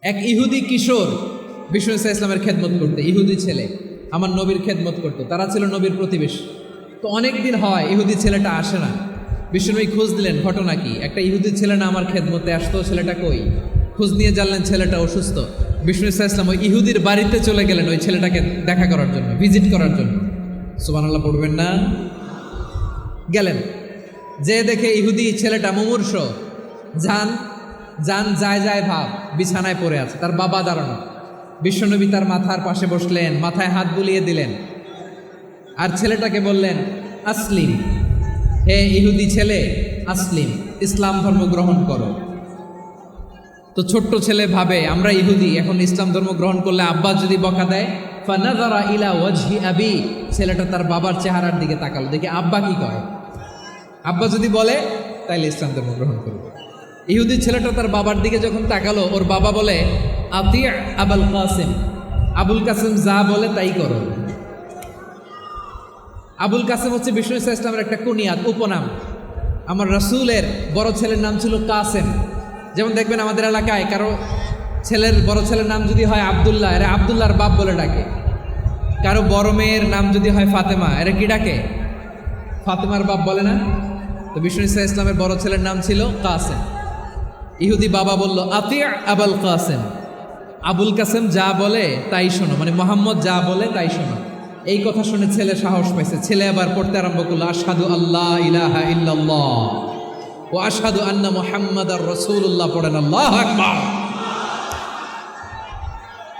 এক ইহুদি কিশোর বিষ্ণু ইসা ইসলামের খেদমত করতে, ইহুদি ছেলে আমার নবীর খেদমত করতো, তারা ছিল নবীর প্রতিবেশী। তো অনেক দিন হয় ইহুদি ছেলেটা আসে না। বিষ্ণুনবী খোঁজ দিলেন, ঘটনা কি? একটা ইহুদি ছেলে না আমার খেদমতে আসতো, ছেলেটা কই? খোঁজ নিয়ে জানলেন ছেলেটা অসুস্থ। বিষ্ণু ইসা ইসলাম ওই ইহুদির বাড়িতে চলে গেলেন ওই ছেলেটাকে দেখা করার জন্য, ভিজিট করার জন্য। সুবহানাল্লাহ পড়বেন না? গেলেন, যে দেখে ইহুদি ছেলেটা মুমূর্ষ, যান যায় যায় ভাব, বিছানায় পড়ে আছে, তার বাবা দাঁড়ানো। বিশ্বনবী তার মাথার পাশে বসলেন, মাথায় হাত বুলিয়ে দিলেন, আর ছেলেটাকে বললেন, আসলিম, হে ইহুদি ছেলে, আসলিম, ইসলাম ধর্ম গ্রহণ করো। তো ছোট্ট ছেলে ভাবে আমরা ইহুদি, এখন ইসলাম ধর্ম গ্রহণ করলে আব্বা যদি বকা দেয়, ফানাযারা ইলা ওয়াজহি আবি, ছেলেটা তার বাবার চেহারার দিকে তাকালো, দেখি আব্বা কি কয়। আব্বা যদি বলে তাইলে ইসলাম ধর্ম গ্রহণ করবে। ইহুদি ছেলেটা তার বাবার দিকে যখন তাকালো, ওর বাবা বলে, আতি আবুল কাসিম, আবুল কাসিম যা বলে তাই করো। আবুল কাসিম হচ্ছে বিষ্ণু ইসা ইসলামের একটা কুনিয়াত, উপনাম। আমার রাসূলের বড় ছেলের নাম ছিল কাসেম। যেমন দেখবেন আমাদের এলাকায় কারো ছেলের বড় ছেলের নাম যদি হয় আবদুল্লাহ, এরা আবদুল্লাহর বাপ বলে ডাকে। কারো বড় মেয়ের নাম যদি হয় ফাতেমা, এরা কি ডাকে? ফাতেমার বাপ বলে না? তো বিষ্ণু ইসা ইসলামের বড় ছেলের নাম ছিল কাসেম। ইহুদি বাবা বলল, আতি আবুল কাসেম, আবুল কাসেম যা বলে তাই শোনো, মানে মোহাম্মদ যা বলে তাই শোনো। এই কথা শুনে ছেলে সাহস পাইছে, ছেলে আবার পড়তে আরম্ভ করলো, আশহাদু আল্লাহ ইলাহা ইল্লাল্লাহ ওয়া আশহাদু আন্না মুহাম্মাদার রাসূলুল্লাহ, পড়েন আল্লাহু আকবার।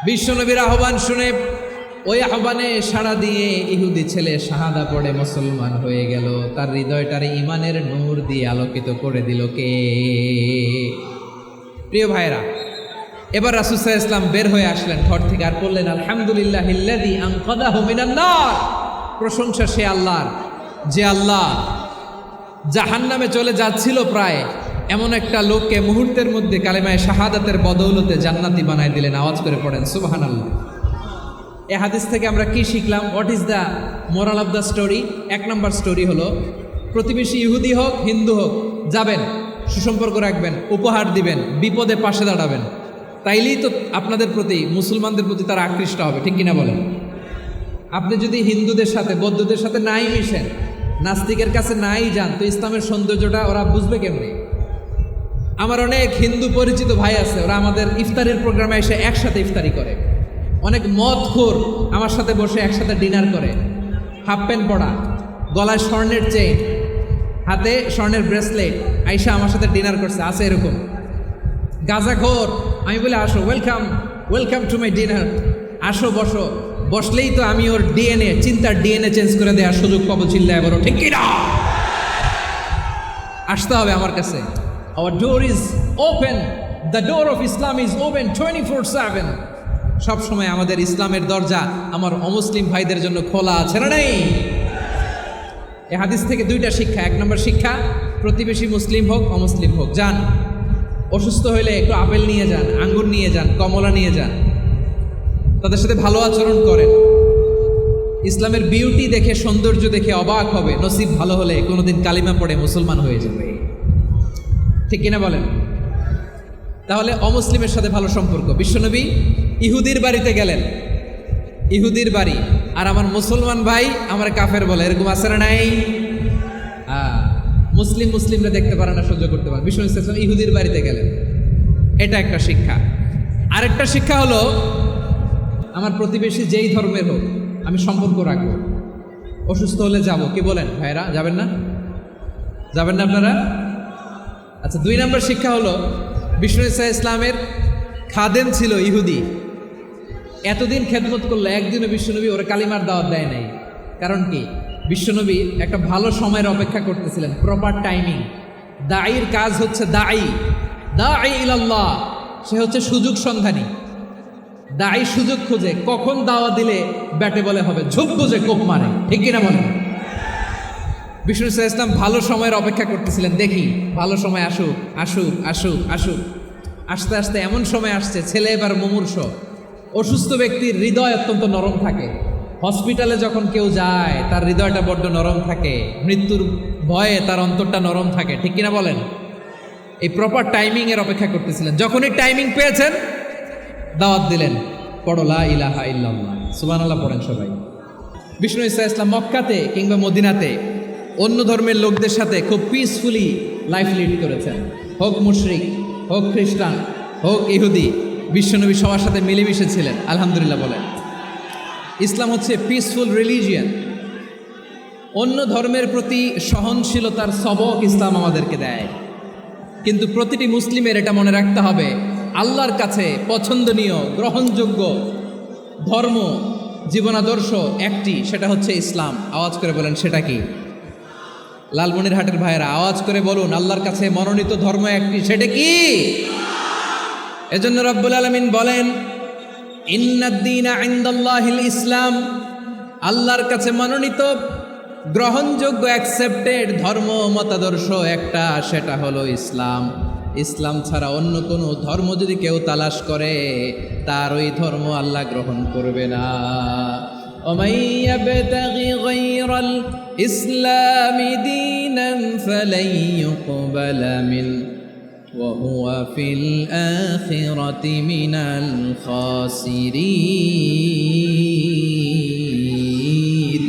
বিশ্বনবীর আহ্বান শুনে ওই আহ্বানে সাড়া দিয়ে ইহুদি ছেলে শাহাদা পড়ে মুসলমান হয়ে গেল। তার হৃদয়টারে ইমানের নূর দিয়ে আলোকিত করে দিল কে? প্রিয় ভাইরা, এবার রাসূল সাল্লাল্লাহু আলাইহি ওয়াসাল্লাম বের হয়ে আসলেন ঘর থেকে, আর বললেন, আলহামদুলিল্লাহিল্লাযী আনকাযাহু মিনান নার, প্রশংসা সে আল্লাহর, যে আল্লাহ জাহান্নামে চলে যাচ্ছিল প্রায় এমন একটা লোককে মুহূর্তের মধ্যে কালেমায়ে শাহাদাতের বদৌলতে জান্নাতি বানায় দিলেন। আওয়াজ করে পড়েন সুবহানাল্লাহ। এই হাদিস থেকে আমরা কি শিখলাম? What is the moral of the story? এক নম্বর স্টোরি হলো, প্রতিবেশী ইহুদি হোক হিন্দু হোক, যাবেন, সুসম্পর্ক রাখবেন, উপহার দিবেন, বিপদে পাশে দাঁড়াবেন, তাইলেই তো আপনাদের প্রতি, মুসলমানদের প্রতি তারা আকৃষ্ট হবে, ঠিক কিনা বলেন? আপনি যদি হিন্দুদের সাথে বৌদ্ধদের সাথে নাই মিশেন, নাস্তিকের কাছে নাই যান, তো ইসলামের সৌন্দর্যটা ওরা বুঝবে কেমনি? আমার অনেক হিন্দু পরিচিত ভাই আছে, ওরা আমাদের ইফতারের প্রোগ্রামে এসে একসাথে ইফতারি করে। অনেক মদখোর আমার সাথে বসে একসাথে ডিনার করে, হাফ প্যান্ট পরা, গলায় স্বর্ণের চেইন, হাতে স্বর্ণের ব্রেসলেট, আইসা আমার সাথে ডিনার করছে, আছে এরকম। গাঁজাখোর, আমি বলি আসো, ওয়েলকাম টু মাই ডিনার, আসো বসো, বসলেই তো আমি ওর ডিএনএ, চিন্তার ডিএনএ চেঞ্জ করে দেওয়ার সুযোগ পাবো, চিল্লায় বলো ঠিক কিনা? আসতে হবে আমার কাছে। Hour door is open, the door of Islam is open 24/7। সবসময় আমাদের ইসলামের দরজা আমার অমুসলিম ভাইদের জন্য খোলা আছে না নেই? এ হাদিস থেকে দুইটা শিক্ষা। এক নম্বর শিক্ষা, প্রতিবেশী মুসলিম হোক অমুসলিম হোক, যান, অসুস্থ হইলে একটু আপেল নিয়ে যান, আঙ্গুর নিয়ে যান, কমলা নিয়ে যান, তাদের সাথে ভালো আচরণ করেন। ইসলামের বিউটি দেখে, সৌন্দর্য দেখে অবাক হবে, নসিব ভালো হলে কোনোদিন কালিমা পড়ে মুসলমান হয়ে যাবে, ঠিক কিনা বলেন? তাহলে অমুসলিমের সাথে ভালো সম্পর্ক। বিশ্বনবী ইহুদির বাড়িতে গেলেন, ইহুদির বাড়ি, আর আমার মুসলমান ভাই আমার কাফের বলে, এরকম আছে না নাই? মুসলিমরা দেখতে পারে না, সহ্য করতে পারে। বিশ্বনবী সাল্লাল্লাহু আলাইহি ওয়াসাল্লাম ইহুদির বাড়িতে গেলেন, এটা একটা শিক্ষা। আরেকটা শিক্ষা হলো, আমার প্রতিবেশী যেই ধর্মের হোক আমি সম্পর্ক রাখবো। অসুস্থ হলে যাব, কি বলেন ভাইরা? যাবেন না? যাবেন না আপনারা? আচ্ছা, 2 নম্বর শিক্ষা হলো, বিষ্ণু ইসা ইসলামের খাদেম ছিল ইহুদি, এতদিন খেদমত করলো, একদিনও বিশ্বনবী ওরা কালিমার দাওয়াত দেয় নাই। কারণ কি? বিশ্বনবী একটা ভালো সময়ের অপেক্ষা করতেছিলেন, প্রপার টাইমিং। দাঈর কাজ হচ্ছে দাঈ ইলাল্লাহ, সে হচ্ছে সুযোগ সন্ধানী। দাঈ সুযোগ খুঁজে, কখন দাওয়া দিলে ব্যাটে বলে হবে, ঝোপ বুঝে কোপ মারে, ঠিক কিনা বলেন? বিষ্ণু ইসা ইসলাম ভালো সময়ের অপেক্ষা করতেছিলেন, দেখি ভালো সময় আসুক আসুক আসুক আসুক। আস্তে আস্তে এমন সময় আসছে, ছেলে এবার মুমূর্ষ। অসুস্থ ব্যক্তির হৃদয় অত্যন্ত নরম থাকে, হসপিটালে যখন কেউ যায় তার হৃদয়টা বড্ড নরম থাকে, মৃত্যুর ভয়ে তার অন্তরটা নরম থাকে, ঠিক কিনা বলেন? এই প্রপার টাইমিংয়ের অপেক্ষা করতেছিলেন। যখনই টাইমিং পেয়েছেন দাওয়াত দিলেন, পড়ো লা ইলাহা ইল্লাল্লাহ, সুবহানাল্লাহ পড়েন সবাই। বিষ্ণু ঈসা ইসলাম মক্কাতে কিংবা মদিনাতে অন্য ধর্মের লোকদের সাথে খুব পিসফুলি লাইফ লিড করেছেন। হোক মুশরিক, হোক খ্রিস্টান, হোক ইহুদি, বিশ্বনবী সবার সাথে মিলেমিশে ছিলেন। আলহামদুলিল্লাহ বলেন। ইসলাম হচ্ছে পিসফুল রিলিজিয়ান। অন্য ধর্মের প্রতি সহনশীলতার সবক ইসলাম আমাদেরকে দেয়, কিন্তু প্রতিটি মুসলিমের এটা মনে রাখতে হবে, আল্লাহর কাছে পছন্দনীয় গ্রহণযোগ্য ধর্ম জীবনাদর্শ একটি, সেটা হচ্ছে ইসলাম। আওয়াজ করে বলেন সেটা কি? লালমনিরহাটের ভাইয়েরা আওয়াজ করে বলুন, আল্লাহর কাছে মনোনীত ধর্ম একটি, সেটা কি? এজন্য রব্বুল আলামিন বলেন, ইন্নাদ-দীনা ইনদাল্লাহিল ইসলাম, আল্লাহর কাছে মনোনীত গ্রহণযোগ্য অ্যাকসেপ্টেড ধর্ম মতাদর্শ একটা, সেটা হলো ইসলাম। ইসলাম ছাড়া অন্য কোনো ধর্ম যদি কেউ তালাশ করে, তার ওই ধর্ম আল্লাহ গ্রহণ করবে না। ومن يبتغ غير الإسلام دينا فلن يقبل منه وهو في الآخرة من الخاسرين.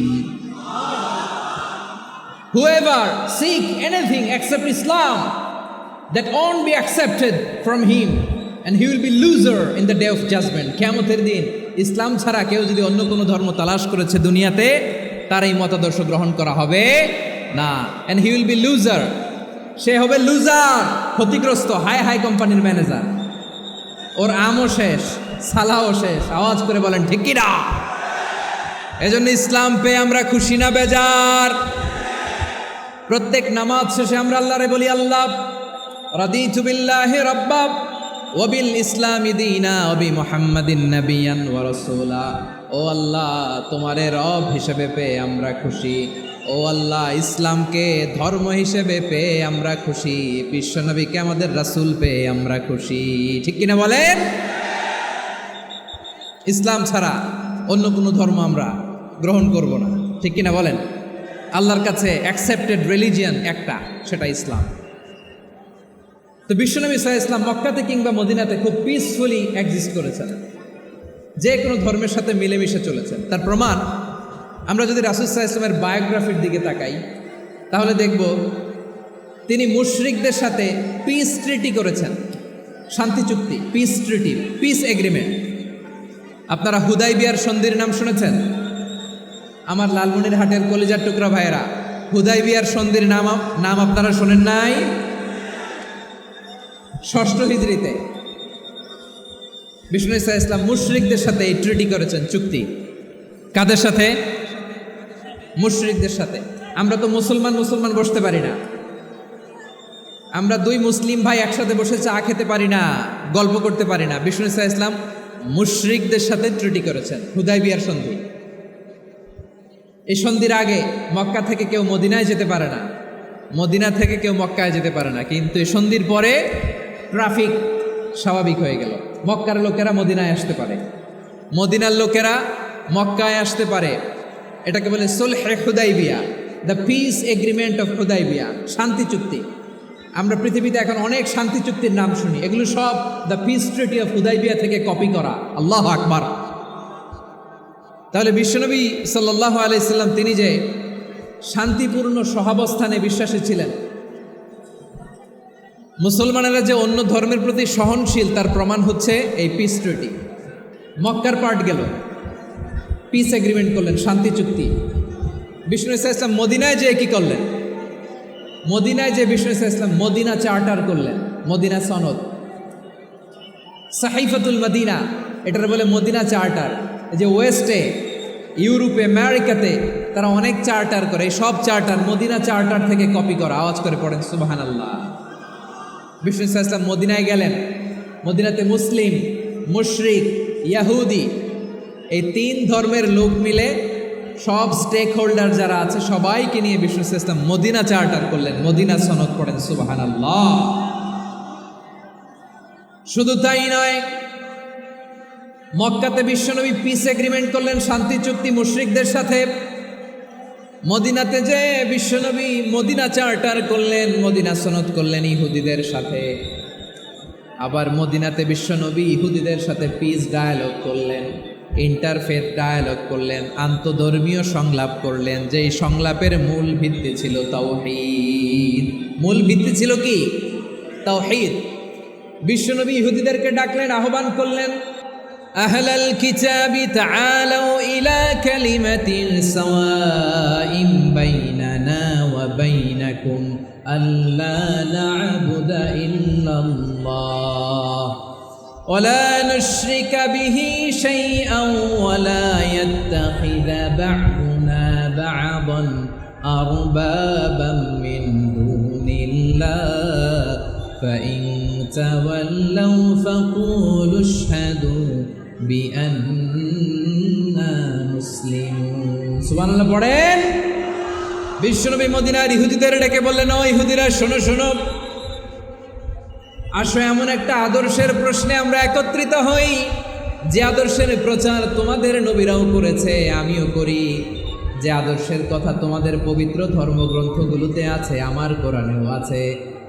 Whoever seek anything except Islam, that won't be accepted from him, and he will be loser in the day of judgment. কিয়ামতের দিন ইসলাম ছাড়া কেউ যদি অন্য কোনো ধর্ম তালাশ করেছে দুনিয়াতে, তার এই মতাদর্শ গ্রহণ করা হবে না। and he will be loser, সে হবে লুজার, ক্ষতিগ্রস্ত। হাই হাই কোম্পানির ম্যানেজার, ওর আমও শেষ, সালাও শেষ। আওয়াজ করে বলেন ঠিক কি না? এজন্য ইসলাম পেয়ে আমরা খুশি না বেজার? প্রত্যেক নামাজ শেষে আমরা আল্লাহরে বলি, আল্লাহ রাদিতু বিল্লাহি রাব্বা ওয়া বিল ইসলামি দীনা ওয়া বি মুহাম্মাদিন নাবিয়ান ওয়া রাসূলা। ও আল্লাহ, তোমারে রব হিসেবে পেয়ে আমরা খুশি। ও আল্লাহ, ইসলামকে ধর্ম হিসেবে পেয়ে আমরা খুশি। বিশ্বনবীকে আমাদের রাসূল পেয়ে আমরা খুশি। ঠিক কিনা বলেন? ইসলাম ছাড়া অন্য কোনো ধর্ম আমরা গ্রহণ করব না। ঠিক কিনা বলেন? আল্লাহর কাছে অ্যাকসেপ্টেড রিলিজিয়ান একটা, সেটা ইসলাম। তো বিশ্বনবী সাল্লাল্লাহু আলাইহি ওয়াসাল্লাম মক্কাতে কিংবা মদিনাতে খুব পিসফুলি এক্সিস্ট করেছেন, যে কোনো ধর্মের সাথে মিলেমিশে চলেছেন। তার প্রমাণ আমরা যদি রাসূল সাল্লাল্লাহু আলাইহি ওয়াসাল্লামের বায়োগ্রাফির দিকে তাকাই, তাহলে দেখব তিনি মুশরিকদের সাথে পিস ট্রিটি করেছেন, শান্তি চুক্তি, পিস ট্রিটি, পিস এগ্রিমেন্ট। আপনারা হুদাইবিয়ার সন্ধির নাম শুনেছেন? আমার লালমনিরহাটের কলিজার টুকরা ভাইয়েরা, হুদাইবিয়ার সন্ধির নাম আপনারা শোনেন নাই? 6ষ্ঠ হিজরিতে বিষ্ণু ঈসা ইসলাম মুশরিকদের সাথে এই ট্রিটি করেছেন, চুক্তি। কাদের সাথে? মুশরিকদের সাথে। আমরা তো মুসলমান বসতে পারি না, আমরা দুই মুসলিম ভাই একসাথে বসে চা খেতে পারি না, গল্প করতে পারি না। বিষ্ণু ঈসা ইসলাম মুশরিকদের সাথে ট্রিটি করেছেন, হুদাইবিয়ার সন্ধি। এই সন্ধির আগে মক্কা থেকে কেউ মদিনায় যেতে পারে না, মদিনা থেকে কেউ মক্কায় যেতে পারে না। কিন্তু এই সন্ধির পরে ট্রাফিক স্বাভাবিক হয়ে গেল। মক্কার লোকেরা মদিনায় আসতে পারে, মদিনার লোকেরা মক্কায় আসতে পারে। এটাকে বলে সুলহে হুদাইবিয়া, the peace agreement of Hudaybiyyah, শান্তি চুক্তি। আমরা পৃথিবীতে এখন অনেক শান্তি চুক্তির নাম শুনি, এগুলো সব the piece treaty of Hudaibiya থেকে কপি করা। আল্লাহু আকবার। তাহলে বিশ্বনবী সাল্লাল্লাহু আলাইহি সাল্লাম তিনি যে শান্তিপূর্ণ সহাবস্থানে বিশ্বাসী ছিলেন, মুসলমানেরা যে অন্য ধর্মের প্রতি সহনশীল, তার প্রমাণ হচ্ছে এই পিস ট্রিটি। মক্কার পার্ট গেল, পিস এগ্রিমেন্ট করলেন, শান্তি চুক্তি। বিষ্ণু ঈসা ইসলাম মদিনায় যেয়ে কি করলেন? মদিনায় যে বিষ্ণু ঈসা ইসলাম মদিনা চার্টার করলেন, মদিনা সনদ, সাহিফাতুল মদিনা, এটার বলে মদিনা চার্টার। যে ওয়েস্টে, ইউরোপে, আমেরিকাতে তারা অনেক চার্টার করে, এই সব চার্টার মদিনা চার্টার থেকে কপি করা। আওয়াজ করে পড়েন সুবহানাল্লাহ। বিষ্ণু ঈসা ইসলাম মদিনায় গেলেন, মদিনাতে মুসলিম, মুশরিক, ইয়াহুদি, এই 3 ধর্মের লোক মিলে সব স্টেক হোল্ডার যারা আছে সবাইকে নিয়ে বিষ্ণু ঈসা ইসলাম মদিনা চার্টার করলেন, মদিনা সনদ। পড়েন সুবহানাল্লাহ। শুধু তাই নয়, মক্কাতে বিশ্বনবী পিস এগ্রিমেন্ট করলেন, শান্তি চুক্তি মুশরিকদের সাথে। মদিনাতে যে বিশ্বনবী মদিনা চার্টার করলেন, মদিনা সনদ করলেন ইহুদিদের সাথে। আবার মদিনাতে বিশ্বনবী ইহুদিদের সাথে পিস ডায়ালগ করলেন, ইন্টারফেথ ডায়ালগ করলেন, আন্তধর্মীয় সংলাপ করলেন, যেই সংলাপের মূল ভিত্তি ছিল তাওহীদ। মূল ভিত্তি ছিল কি? তাওহীদ। বিশ্বনবী ইহুদিদেরকে ডাকলেন, আহ্বান করলেন, আহলাল কিতাবি তাআলাউ ইলা কালিমাতিন সাওয়াইন বাইনানা ওয়া বাইনাকুম আল্লা না'বুদা ইল্লাল্লাহ ওয়া লা নুশরিকা বিহি শাইআন ওয়া লা ইয়াত্তাখিযা বা'দুনা বা'দান আরবাবাম মিন দুনিল্লাহ فإن تولوا فقولوا اشهدوا بأننا مسلمون সুবহানাল্লাহ পড়েন। বিশ্বনবী মদিনার ইহুদিদের ডেকে বললেন, ও ইহুদিরা শোনো শোনো, আসো এমন একটা আদর্শের প্রশ্নে আমরা একত্রিত হই যে আদর্শের প্রচার তোমাদের নবীরাও করেছে, আমিও করি, যে আদর্শের কথা তোমাদের পবিত্র ধর্মগ্রন্থগুলোতে আছে, আমার কোরআনেও আছে,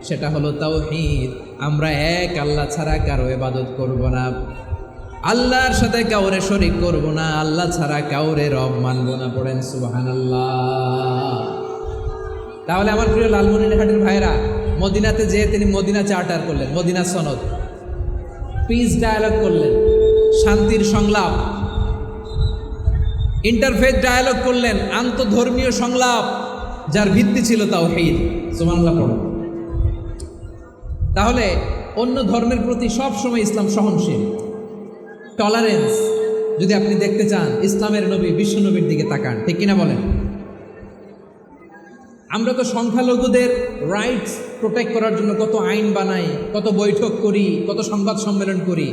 সেটা হলো তাওহীদ। আমরা এক আল্লাহ ছাড়া কারো ইবাদত করব না, আল্লাহর সাথে কাউরে শরীক করব না, আল্লাহ ছাড়া কাউরে রব মানব না। পড়েন সুবহানাল্লাহ। তাহলে আমার প্রিয় লালমনিরহাটের ভাইরা, মদিনাতে যেয়ে তিনি মদিনা চার্টার করলেন, মদিনা সনদ, পিস ডায়ালগ করলেন, শান্তির সংলাপ, ইন্টারফেথ ডায়ালগ করলেন, আন্তধর্মীয় সংলাপ, যার ভিত্তি ছিল তাওহীদ। সুবহানাল্লাহ পড়ুন। তাহলে অন্য ধর্মের প্রতি সবসময় ইসলাম সহনশীল, টলারেন্স। যদি আপনি দেখতে চান ইসলামের নবী বিশ্বনবীর দিকে তাকান, ঠিক কিনা বলেন? আমরা তো সংখ্যালঘুদের রাইটস প্রোটেক্ট করার জন্য কত আইন বানাই, কত বৈঠক করি, কত সংবাদ সম্মেলন করি।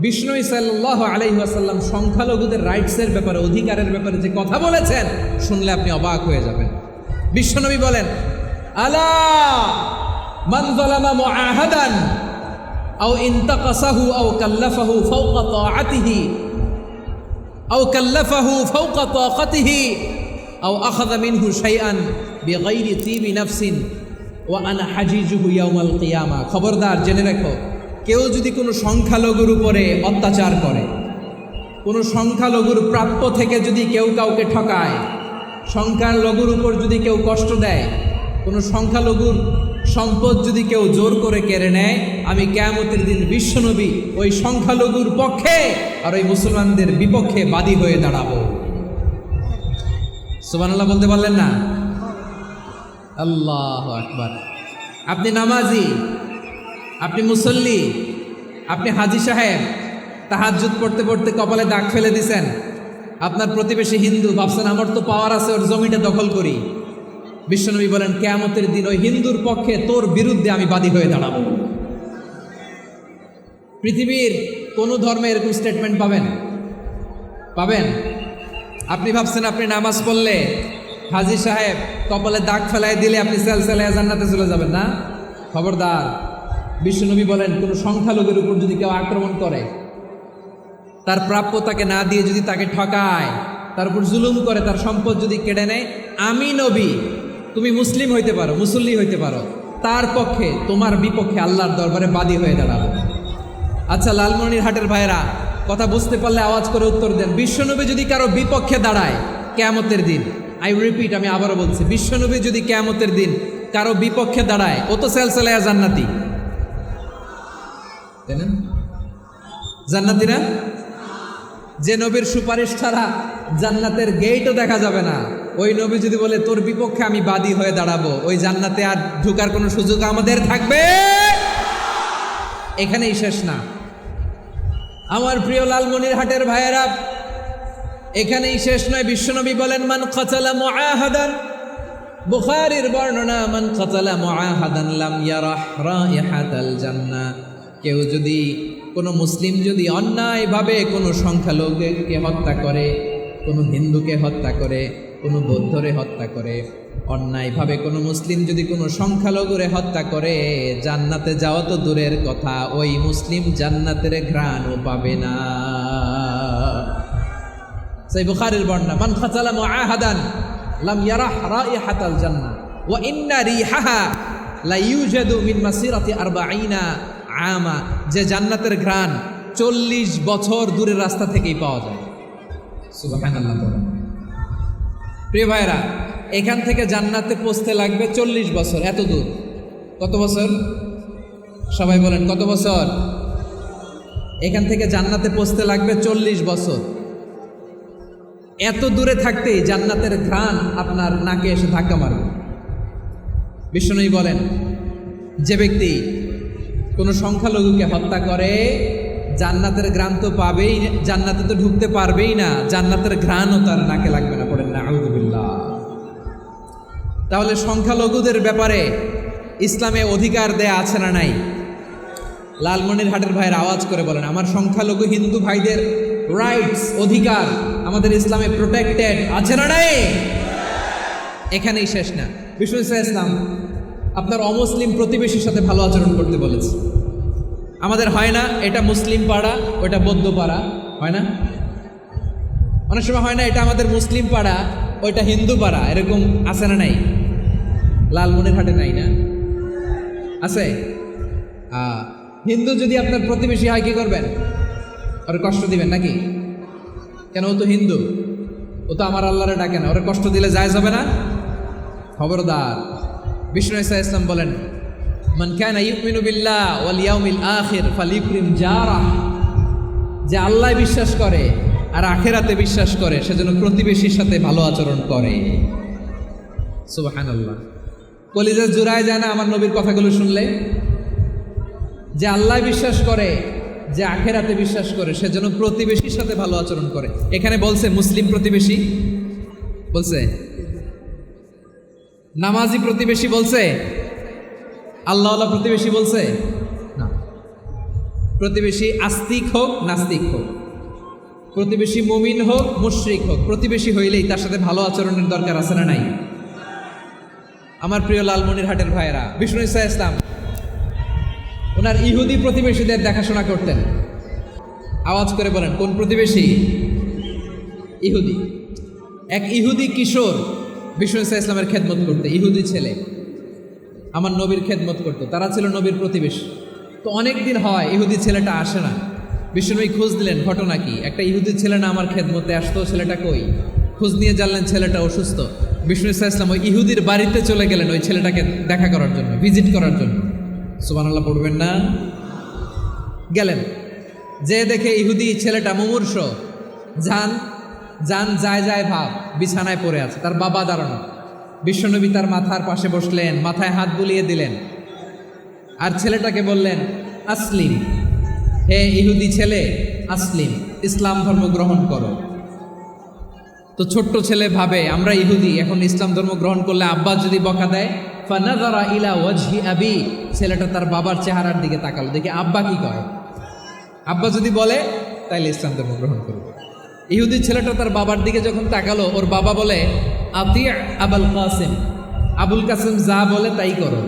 বিষ্ণু সাল্লাল্লাহু আলাইহি ওয়াসাল্লাম সংখ্যালঘুদের রাইটসের ব্যাপারে, অধিকারের ব্যাপারে যে কথা বলেছেন, শুনলে আপনি অবাক হয়ে যাবেন। বিশ্বনবী বলেন, আলা মান যালামা মুআহাদান আও ইনতাকাসাহু আও কাল্লাফাহু ফাওকা তাআতিহি আও কাল্লাফাহু ফাওকা তাকাতিহি আও আখাযা মিনহু শাইআন বিগাইরি তিবি নাফসিন ওয়া আনা হাজিজুহু ইয়াউমাল কিয়ামা। খবরদার, জেনে রাখো, কেউ যদি কোনো সংখ্যালঘুর উপরে অত্যাচার করে, কোনো সংখ্যালঘুর প্রাপ্য থেকে যদি কেউ কাউকে ঠকায়, সংখ্যালঘুর উপর যদি কেউ কষ্ট দেয়, কোনো সংখ্যালঘুর সম্পদ যদি কেউ জোর করে কেড়ে নেয়, আমি কিয়ামতের দিন বিশ্বনবী ওই সংখ্যালঘুর পক্ষে আর ওই মুসলমানদের বিপক্ষে বাদী হয়ে দাঁড়াবো। সুবহানাল্লাহ বলতে পারলেন না? আল্লাহু আকবার। আপনি নামাজি, আপনি মুসল্লি, আপনি হাজি সাহেব, তাহাজ্জুদ পড়তে পড়তে কপালে দাগ ফেলে দিছেন, আপনার প্রতিবেশী হিন্দু, ভাবছেন আমার তো পাওয়ার আছে, ওর জমিটা দখল করি। বিশ্বনবী বলেন, কিয়ামতের দিন ওই হিন্দুর পক্ষে তোর বিরুদ্ধে আমি বাদী হয়ে দাঁড়াবো। পৃথিবীর কোন ধর্মে এরকম স্টেটমেন্ট পাবেন? পাবেন? আপনি ভাবছেন আপনি নামাজ পড়লে হাজি সাহেব কপালে দাগ ফেলাই দিলে আপনি সেলসেলায় জান্নাতে চলে যাবেন না? খবরদার। বিশ্বনবী বলেন, কোনো সংখ্যালঘুর উপর যদি কেউ আক্রমণ করে, তার প্রাপ্য তাকে না দিয়ে যদি তাকে ঠকায়, তার উপর জুলুম করে, তার সম্পদ যদি কেড়ে নেয়, আমি নবী, তুমি মুসলিম হইতে পারো, মুসল্লি হইতে পারো, তার পক্ষে তোমার বিপক্ষে আল্লাহর দরবারে বাদী হয়ে দাঁড়াবো। আচ্ছা লালমনিরহাটের ভাইরা, কথা বুঝতে পারলে আওয়াজ করে উত্তর দেন। বিশ্বনবী যদি কারো বিপক্ষে দাঁড়ায় কিয়ামতের দিন, আই রিপিট, আমি আবারও বলছি, বিশ্বনবী যদি কিয়ামতের দিন কারো বিপক্ষে দাঁড়ায়, ও তো সেলসেলায়া জান্নাতি, তাই না? জান্নাতি না? যে নবীর সুপারিশ ছাড়া জান্নাতের গেটও দেখা যাবে না, ওই নবী যদি বলে তোর বিপক্ষে আমি বাদী হয়ে দাঁড়াবো, ওই জান্নাতে আর ঢোকার কোনো সুযোগ আমাদের থাকবে? এখানেই শেষ না আমার প্রিয় লালমনিরহাটের ভাইয়েরা, এখানেই শেষ নয়। বিশ্বনবী বলেন, মান কাতালা মুআহাদান, বুখারীর বর্ণনা, মান কাতালা মুআহাদান লাম ইয়ারাহ রাইহাতাল জান্নাহ। কেউ যদি, কোনো মুসলিম যদি অন্যায়ভাবে কোনো সংখ্যালঘুকে হত্যা করে, কোনো হিন্দুকে হত্যা করে, কোনো বৌদ্ধরে হত্যা করে, অন্যায়ভাবে কোনো মুসলিম যদি কোনো সংখ্যালঘুরে হত্যা করে, জান্নাতে যাওয়া তো দূরের কথা, ওই মুসলিম জান্নাতের ঘ্রাণও পাবে না। সেই বুখারীর বর্ণনা, মান কাতালা মুআহাদান লাম ইয়ারাহ রাইহাতাল জান্নাহ ওয়া ইন্না রিহাহা লা ইউজাদু মিন মাসিরাতি 40 আমা, যে জান্নাতের ঘ্রাণ 40 বছর দূরের রাস্তা থেকেই পাওয়া যায়। সুবহানাল্লাহ। প্রিয় ভাইরা, এখান থেকে জান্নাতে পৌঁছতে লাগবে 40 বছর। এত দূর, কত বছর? সবাই বলেন কত বছর? এখান থেকে জান্নাতে পৌঁছতে লাগবে 40 বছর। এত দূরে থাকতেই জান্নাতের ঘ্রাণ আপনার নাকে এসে ধাক্কা মারবে। বিষ্ণুই বলেন, যে ব্যক্তি কোনো সংখ্যালঘুকে হত্যা করে জান্নাতের ঘ্রাণ তো পাবেই, জান্নাতে তো ঢুকতে পারবেই না, জান্নাতের ঘ্রাণও তার নাকে লাগবে না। পড়েন না আউযুবিল্লাহ। তাহলে সংখ্যালঘুদের ব্যাপারে ইসলামে অধিকার দেয়া আছে না নাই? লালমনিরহাটের ভাইয়ের আওয়াজ করে বলেন, আমার সংখ্যালঘু হিন্দু ভাইদের রাইটস, অধিকার আমাদের ইসলামে প্রোটেক্টেড আছে না নাই? এখানেই শেষ না। বিষ্ণু ইসলাম আপনার অমুসলিম প্রতিবেশীর সাথে ভালো আচরণ করতে বলেছে। আমাদের হয় না, এটা মুসলিম পাড়া, ওটা বৌদ্ধ পাড়া, হয় না? অনেক সময় হয় না, এটা আমাদের মুসলিম পাড়া, ওইটা হিন্দু পাড়া, এরকম আছে না নাই? লালমনিরহাটে নাই না? আছে? হিন্দু যদি আপনার প্রতিবেশী হয় কি করবেন? ওরে কষ্ট দিবেন নাকি? কেন? ও তো হিন্দু, ও তো আমার আল্লাহরে ডাকে না, ওরে কষ্ট দিলে জায়েজ হবে না? খবরদার। বিষ্ণু ইসলাম বলেন, মান কানা ইউমিনু বিল্লাহ ওয়াল ইয়াউমিল আখির ফালিউকরিম জারাহ, যে আল্লাহ বিশ্বাস করে আর আখিরাতে বিশ্বাস করে সেজন্য প্রতিবেশীর সাথে ভালো আচরণ করে। সুবহানাল্লাহ। কলিজা জুড়ায় যায় না আমার নবীর কথাগুলো শুনলে? যে আল্লাহ বিশ্বাস করে, যে আখিরাতে বিশ্বাস করে সেজন্য প্রতিবেশীর সাথে ভালো আচরণ করে। এখানে বলছে মুসলিম প্রতিবেশী বলছে, নামাজি প্রতিবেশী বলছে, আল্লাহওয়ালা প্রতিবেশী বলছে না। প্রতিবেশী আস্তিক হোক নাস্তিক হোক, প্রতিবেশী মুমিন হোক মুশরিক হোক, প্রতিবেশী হইলেই তার সাথে ভালো আচরণের দরকার আছে না নাই? আমার প্রিয় লালমনিরহাটের ভাইয়েরা, বিষ্ণু ইসলাম ওনার ইহুদি প্রতিবেশীদের দেখাশোনা করতেন। আওয়াজ করে বলেন কোন প্রতিবেশী? ইহুদি। এক ইহুদি কিশোর বিষ্ণু ইসলামের খেদমত করতে, ইহুদি ছেলে আমার নবীর খেদমত করতো, তারা ছিল নবীর প্রতিবেশী। তো অনেক দিন হয় ইহুদি ছেলেটা আসে না। বিষ্ণুনবী খোঁজ দিলেন, ঘটনা কি? একটা ইহুদি ছেলে না আমার খেদমতে আসতো, ছেলেটা কই? খোঁজ নিয়ে জানলেন ছেলেটা অসুস্থ। বিষ্ণু ইসলাম ওই ইহুদির বাড়িতে চলে গেলেন ওই ছেলেটাকে দেখা করার জন্য, ভিজিট করার জন্য। সুবহানাল্লাহ পড়বেন না? গেলেন, যে দেখে ইহুদি ছেলেটা মুমূর্ষ, যান যায় ভাব, বিছানায় পড়ে আছে, তার বাবা দাঁড়ানো। বিশ্বনবী তার মাথার পাশে বসলেন, মাথায় হাত বুলিয়ে দিলেন, আর ছেলেটাকে বললেন আসলিম, হে ইহুদি ছেলে আসলিম, ইসলাম ধর্ম গ্রহণ করো। তো ছোট্ট ছেলে ভাবে আমরা ইহুদি, এখন ইসলাম ধর্ম গ্রহণ করলে আব্বা যদি বকা দেয়, ফানাযারা ইলা ওয়াজহি আবি, ছেলেটা তার বাবার চেহারার দিকে তাকালো, দেখে আব্বা কি কয়। আব্বা যদি বলে তাইলে ইসলাম ধর্ম গ্রহণ করবে। ইহুদি ছেলেটা তার বাবার দিকে যখন তাকালো, ওর বাবা বলে আতি আবুল কাসিম, আবুল কাসিম যা বলে তাই করো।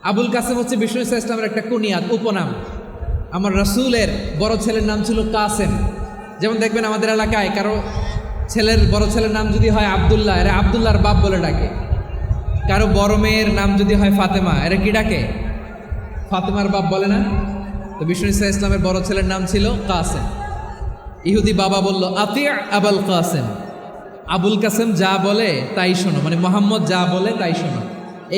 আবুল কাসিম হচ্ছে বিষ্ণু ইসলামের একটা কুনিয়াত, উপনাম। আমার রাসূলের বড় ছেলের নাম ছিল কাসেম। যেমন দেখবেন আমাদের এলাকায় কারো ছেলের বড় ছেলের নাম যদি হয় আব্দুল্লাহ, এরা আব্দুল্লাহর বাপ বলে ডাকে। কারো বড় মেয়ের নাম যদি হয় ফাতেমা, এরা কি ডাকে? ফাতেমার বাপ বলে না? তো বিষ্ণু ইসলামের বড় ছেলের নাম ছিল কাসেম। ইহুদি বাবা বলল আতি আবুল কাসেম, আবুল কাসেম যা বলে তাই শোনো, মানে মোহাম্মদ যা বলে তাই শোনো।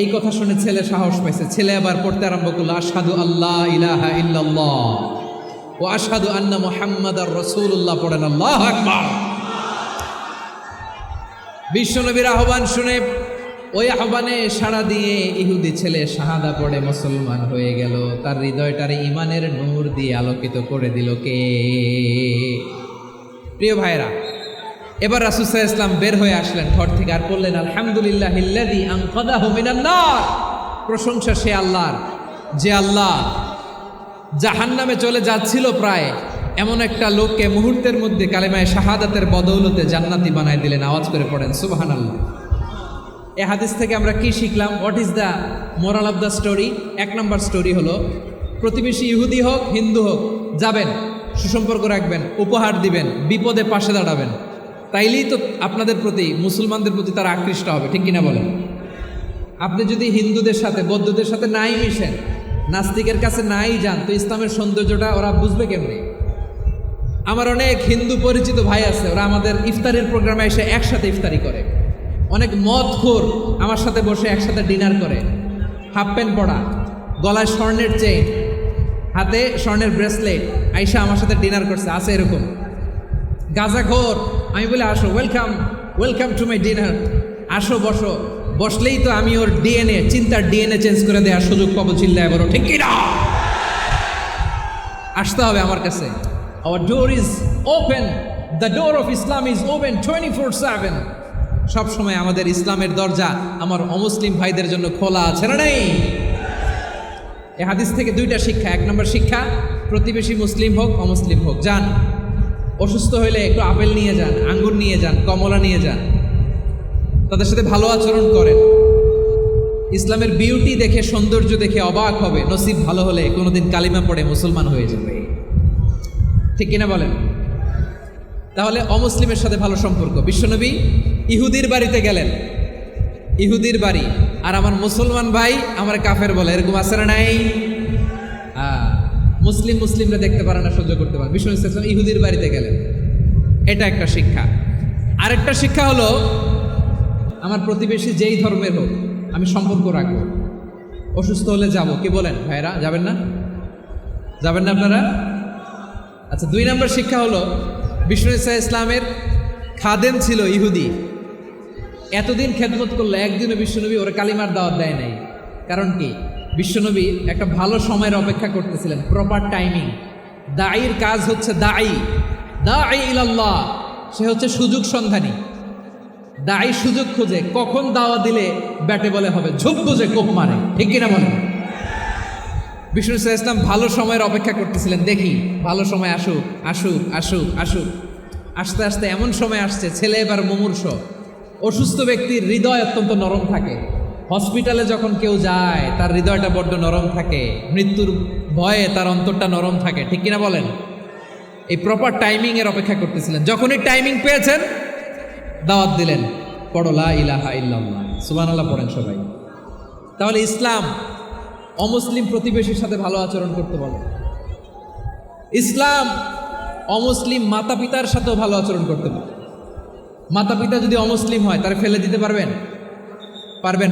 এই কথা শুনে ছেলে সাহস পাইছে, ছেলে আবার পড়তে আরম্ভ করলো আশহাদু আল্লাহ ইলাহা ইল্লাল্লাহ ও আশহাদু আন্না মুহাম্মাদার রাসূলুল্লাহ। পড়েন আল্লাহু আকবার। বিশ্বনবীর আহ্বান শুনে ওই আহ্বানে সাড়া দিয়ে ইহুদি ছেলে শাহাদা পড়ে মুসলমান হয়ে গেল। তার হৃদয়টারে ইমানের নূর দিয়ে আলোকিত করে দিল কে? প্রিয় ভাইরা, এবার রাসূল সাল্লাল্লাহু আলাইহি ওয়াসাল্লাম বের হয়ে আসলেন ঘর থেকে, আর বললেন আলহামদুলিল্লাহিল্লাযী আনকাযাহু মিনান নার। প্রশংসা সে আল্লাহর, যে আল্লাহ জাহান্নামে চলে যাচ্ছিল প্রায় এমন একটা লোককে মুহূর্তের মধ্যে কালেমায়ে শাহাদাতের বদৌলতে জান্নাতি বানায় দিলেন। আওয়াজ করে পড়েন সুবহানাল্লাহ। এই হাদিস থেকে আমরা কি শিখলাম? What is the moral of the story? 1 number story হলো, প্রতিবেশী ইহুদি হোক হিন্দু হোক, যাবেন, সুসম্পর্ক রাখবেন, উপহার দিবেন, বিপদে পাশে দাঁড়াবেন, তাইলেই তো আপনাদের প্রতি, মুসলমানদের প্রতি তারা আকৃষ্ট হবে, ঠিক কিনা বলেন? আপনি যদি হিন্দুদের সাথে বৌদ্ধদের সাথে নাই মিশেন, নাস্তিকের কাছে নাই যান তো ইসলামের সৌন্দর্যটা ওরা বুঝবে কেমনে? আমার অনেক হিন্দু পরিচিত ভাই আছে, ওরা আমাদের ইফতারের প্রোগ্রামে এসে একসাথে ইফতারি করে। অনেক মদখোর আমার সাথে বসে একসাথে ডিনার করে, হাফ প্যান্ট পরা, গলায় স্বর্ণের চেইন, হাতে স্বর্ণের ব্রেসলেট, আইসা আমার সাথে ডিনার করছে, আছে এরকম। গাঁজাখোর, আমি বলে আসো, welcome welcome to my dinner, আসো বসো। বসলেই তো আমি ওর ডিএনএ, চিন্তার ডিএনএ চেঞ্জ করে দেওয়ার সুযোগ পাবো, চিল্লায় বলো ঠিক কি না? আসতে হবে আমার কাছে। Our door is open, the door of Islam is open 24/7। সব সময় আমাদের ইসলামের দরজা আমার অমুসলিম ভাইদের জন্য খোলা আছে না নাই? এই হাদিস থেকে দুইটা শিক্ষা। এক নম্বর শিক্ষা, প্রতিবেশী মুসলিম হোক অমুসলিম হোক, যান, অসুস্থ হইলে একটু আপেল নিয়ে যান, আঙ্গুর নিয়ে যান, কমলা নিয়ে যান, তাদের সাথে ভালো আচরণ করেন। ইসলামের বিউটি দেখে, সৌন্দর্য দেখে অবাক হবে, নসিব ভালো হলে কোনোদিন কালিমা পড়ে মুসলমান হয়ে যাবে, ঠিক কিনা বলেন? তাহলে অমুসলিমের সাথে ভালো সম্পর্ক। বিশ্বনবী ইহুদির বাড়িতে গেলেন, ইহুদির বাড়ি, আর আমার মুসলমান ভাই আমার কাফের বলে, এরকম আছে না নাই? মুসলিমরা দেখতে পারে না, সহ্য করতে পারে। বিশ্বনবী সাল্লাল্লাহু আলাইহি ওয়াসাল্লাম ইহুদির বাড়িতে গেলেন, এটা একটা শিক্ষা। আরেকটা শিক্ষা হলো, আমার প্রতিবেশী যেই ধর্মের হোক আমি সম্পর্ক রাখবো। অসুস্থ হলে যাব, কি বলেন ভাইরা? যাবেন না? যাবেন না আপনারা? আচ্ছা, 2 নম্বর শিক্ষা হলো, বিষ্ণু ইসা ইসলামের খাদেম ছিল ইহুদি, এতদিন খেদমত করলো, একদিনও বিশ্বনবী ওরা কালিমার দাওয়াত দেয় নাই। কারণ কি? বিশ্বনবী একটা ভালো সময়ের অপেক্ষা করতেছিলেন, প্রপার টাইমিং। দাঈর কাজ হচ্ছে দাঈ ইলাল্লাহ, সে হচ্ছে সুযোগ সন্ধানী। দাঈ সুযোগ খোঁজে, কখন দাওয়া দিলে ব্যাটে বলে হবে, ঝোপ বুঝে কোপ মারে, ঠিক কিনা বলেন? বিষ্ণু ইসা ইসলাম ভালো সময়ের অপেক্ষা করতেছিলেন, দেখি ভালো সময় আসুক আসুক আসুক আসুক। আস্তে আস্তে এমন সময় আসছে, ছেলে এবার মুমূর্ষ। অসুস্থ ব্যক্তির হৃদয় অত্যন্ত নরম থাকে। হসপিটালে যখন কেউ যায় তার হৃদয়টা বড্ড নরম থাকে, মৃত্যুর ভয়ে তার অন্তরটা নরম থাকে, ঠিক কিনা বলেন? এই প্রপার টাইমিং এর অপেক্ষা করতেছিলেন। যখনই টাইমিং পেয়েছেন দাওয়াত দিলেন, পড়ো লা ইলাহা ইল্লাল্লাহ, সুবহানাল্লাহ পড়েন সবাই। তাহলে ইসলাম অমুসলিম প্রতিবেশীর সাথে ভালো আচরণ করতে বলে। ইসলাম অমুসলিম মাতা পিতার সাথেও ভালো আচরণ করতে বলে। মাতা পিতা যদি অমুসলিম হয় তারা ফেলে দিতে পারবেন?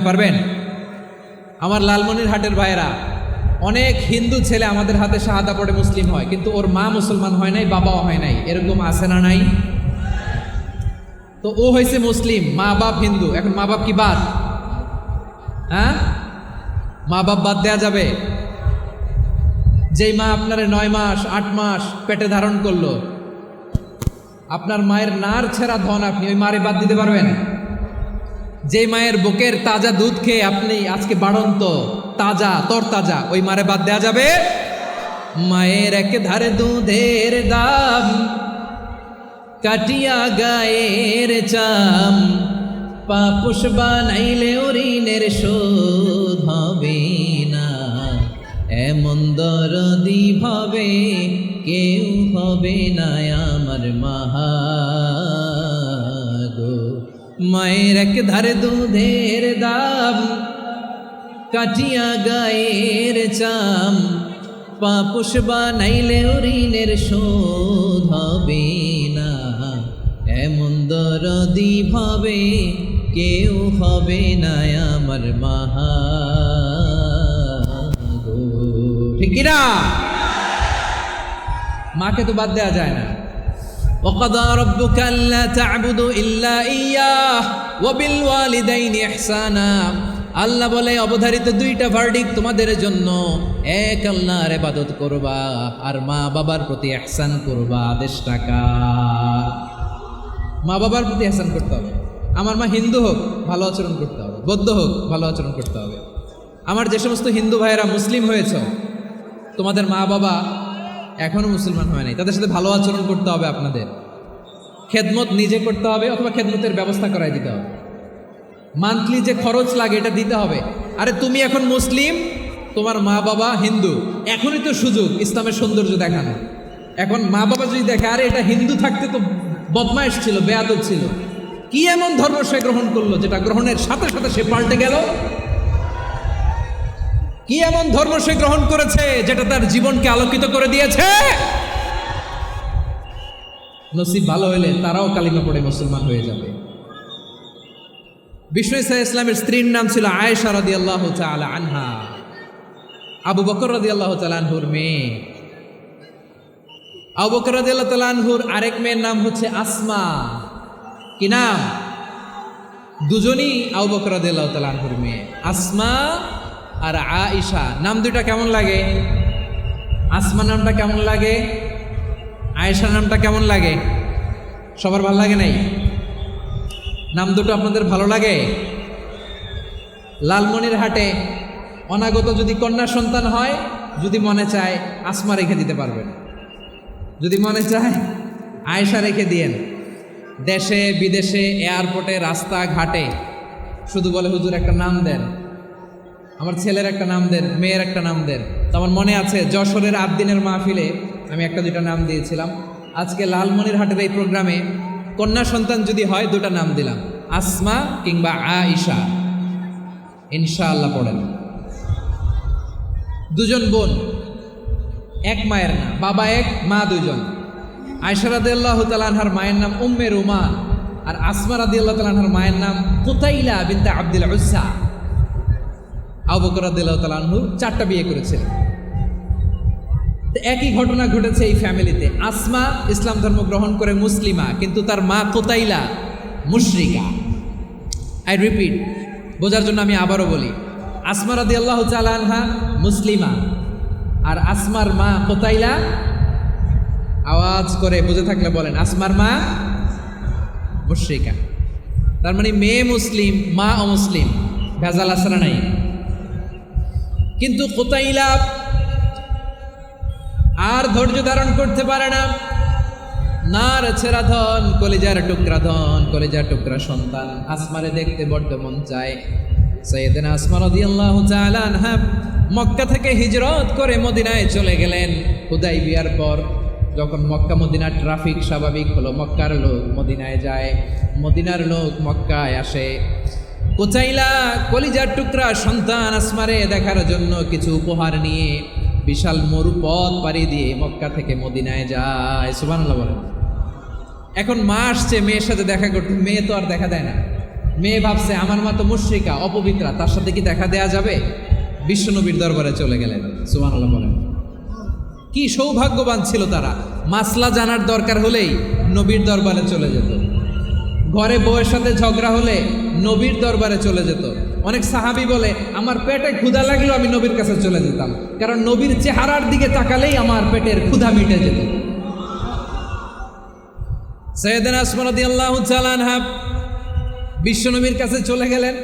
পারবেন? আমার লালমনিরহাটের ভাইয়েরা, অনেক হিন্দু ছেলে আমাদের হাতে শাহাদা পড়ে মুসলিম হয়, কিন্তু ওর মা মুসলমান হয় নাই, বাবাও হয় নাই, এরকম আছে না নাই? তো ও হয়েছে মুসলিম, মা বাপ হিন্দু, এখন মা বাপ কি বাদ? হ্যাঁ, মা বাপ বাদ দেয়া যাবে? যেই মা আপনারে 9 মাস 8 মাস পেটে ধারণ করলো, আপনার মায়ের নার ছেঁড়া ধন, আপনি ওই মারে বাদ দিতে পারবেন? যেই মায়ের বুকের তাজা দুধ খেয়ে আপনি আজকে বাড়ন্ত তাজা তরতাজা, ওই মারে বাদ দেয়া যাবে? মায়ের এক ধারে দুধের দাম, কাটিয়া গায়ের চাম, পাপুষ বানাইলে ঋণের শোধ হবে না, এমন দরদি ভাবে কেউ হবে না আমার মাহা গো। মায়ের এক ধারে দুধের দাম, কাটিয়া গায়ের চাম, পাপুষ বানাইলে ঋণের শোধ হবে না, এমন দরদি ভাবে কেউ হবে না আমার মাহা গো, ঠিক কিনা? মাকে তো বাদ দেওয়া যায় না। وَقَضَى رَبُّكَ أَلَّا تَعْبُدُوا إِلَّا إِيَّاهُ وَبِالْوَالِدَيْنِ إِحْسَانًا। আল্লাহ বলে অবধারিত 2টা ভার্ডিক্ট তোমাদের জন্য, এক আল্লাহর ইবাদত করবা আর মা বাবার প্রতি ইহসান করবা। আদেশটা কার? মা বাবার প্রতি ইহসান করতে হবে। আমার মা হিন্দু হোক ভালো আচরণ করতে হবে, বৌদ্ধ হোক ভালো আচরণ করতে হবে। আমার যে সমস্ত হিন্দু ভাইয়েরা মুসলিম হয়েছ, তোমাদের মা বাবা এখনো মুসলমান হয় নাই, তাদের সাথে ভালো আচরণ করতে হবে। আপনাদের খেদমত নিজে করতে হবে অথবা খেদমতের ব্যবস্থা করাই দিতে হবে। মান্থলি যে খরচ লাগে এটা দিতে হবে। আরে তুমি এখন মুসলিম, তোমার মা বাবা হিন্দু, এখনই তো সুযোগ ইসলামের সৌন্দর্য দেখানো। এখন মা বাবা যদি দেখে আরে এটা হিন্দু থাকতে তো বদমাইশ ছিল, বেয়াদব ছিল, কি এমন ধর্ম সে গ্রহণ করলো যেটা গ্রহণের সাথে সাথে সে পাল্টে গেল, কি এমন ধর্ম সে গ্রহণ করেছে যেটা তার জীবনকে আলোকিত করে দিয়েছে? নসিব ভালো হলে তারাও কালিমা পড়ে মুসলমান হয়ে যাবে। বিষ্ণু ইসা ইসলামের স্ত্রীর নাম ছিল আয়েশা রাদিয়াল্লাহু তাআলা আনহা, আবু বকর রাদিয়াল্লাহু তাআলা আনহুর মেয়ে। আবু বকর রাদিয়াল্লাহু তাআলা আনহুর আরেক মেয়ের নাম হচ্ছে আসমা। কি নাম? দুজনই আবু বকর রাদিয়াল্লাহু তাআলা আনহুর মেয়ে, আসমা আর আয়েশা। নাম দুইটা কেমন লাগে? আসমা নামটা কেমন লাগে? আয়েশা নামটা কেমন লাগে? সবার ভালো লাগে নাই? নাম দুটো আপনাদের ভালো লাগে? লালমনিরহাটে অনাগত যদি কন্যা সন্তান হয়, যদি মনে চায় আসমা রেখে দিতে পারবেন, যদি মনে চায় আয়েশা রেখে দিয়েন। দেশে বিদেশে এয়ারপোর্টে রাস্তাঘাটে শুধু বলে হুজুর একটা নাম দেন, আমার ছেলের একটা নাম দেন, মেয়ের একটা নাম দেন। তো আমার মনে আছে যশোরের আবদিনের মাহফিলে আমি একটা দুটা নাম দিয়েছিলাম। আজকে লালমনিরহাটের এই প্রোগ্রামে কন্যা সন্তান যদি হয় দুটা নাম দিলাম, আসমা কিংবা আয়েশা। ইনশাআল্লাহ পড়েন। দুজন বোন, এক মায়ের না, বাবা এক মা দুজন। আয়েশা রাদিয়াল্লাহু তাআলা আনহার মায়ের নাম উম্মে রুমান, আর আসমা রাদিয়াল্লাহু তাআলা আনহার মায়ের নাম কুতাইলা বিনতে আব্দুল উজ্জা। আবু বকর রাদিয়াল্লাহু তাআলা আনহু 4টা বিয়ে করেছিলেন। একই ঘটনা ঘটেছে এই ফ্যামিলিতে। আসমা ইসলাম ধর্ম গ্রহণ করে মুসলিমা, কিন্তু তার মা কুতাইলা মুশরিকা। আই রিপিট, বোঝার জন্য আমি আবারও বলি, আসমা রাদিয়াল্লাহু তাআলা আনহা মুসলিমা, আর আসমার মা কুতাইলা, আওয়াজ করে বুঝে থাকলে বলেন, আসমার মা মুশরিকা। তার মানে মেয়ে মুসলিম, মা অমুসলিম, ভেজাল আছে না নাই? কিন্তু কুতাইলা আর ধৈর্য ধারণ করতে পারে না। নার ছেড়া ধন, কলিজার টুকরা ধন, কলিজার টুকরা সন্তান আসমারে দেখতে বড্ড মন চায়। সাইয়েদনা আসমা রাদিয়াল্লাহু তাআলা আনহা মক্কা থেকে হিজরত করে মদিনায় চলে গেলেন। হুদাইবিয়ার পর যখন মক্কা মদিনার ট্রাফিক স্বাভাবিক হলো, মক্কার লোক মদিনায় যায়, মদিনার লোক মক্কায় আসে। কুতাইলা কলিজার টুকরা সন্তান আসমারে দেখার জন্য কিছু উপহার নিয়ে বিশাল মরুপথ পাড়ি দিয়ে মক্কা থেকে মদিনায় যায়। সুবহানাল্লাহ বলেন। এখন মা আসছে মেয়ের সাথে দেখা করতে, মেয়ে তো আর দেখা দেয় না। মেয়ে ভাবছে আমার মা তো মুশরিকা, অপবিত্রা, তার সাথে কি দেখা দেয়া যাবে? বিশ্বনবীর দরবারে চলে গেলেন। সুবহানাল্লাহ বলেন। কি সৌভাগ্যবান ছিল তারা, মাসলা জানার দরকার হলেই নবীর দরবারে চলে যেত। ঘরে বউয়ের সাথে ঝগড়া হলে নবীর দরবারে চলে যেত। অনেক সাহাবী বলে আমার পেটে ক্ষুধা লাগলেও আমি নবীর কাছে চলে যেতাম, কারণ নবীর চেহারার দিকে তাকালেই আমার পেটের ক্ষুধা মিটে যেত। সাইয়েদনা আসমা রাদিয়াল্লাহু তাআলা আনহা বিশ্বনবীর কাছে চলে গেলেন,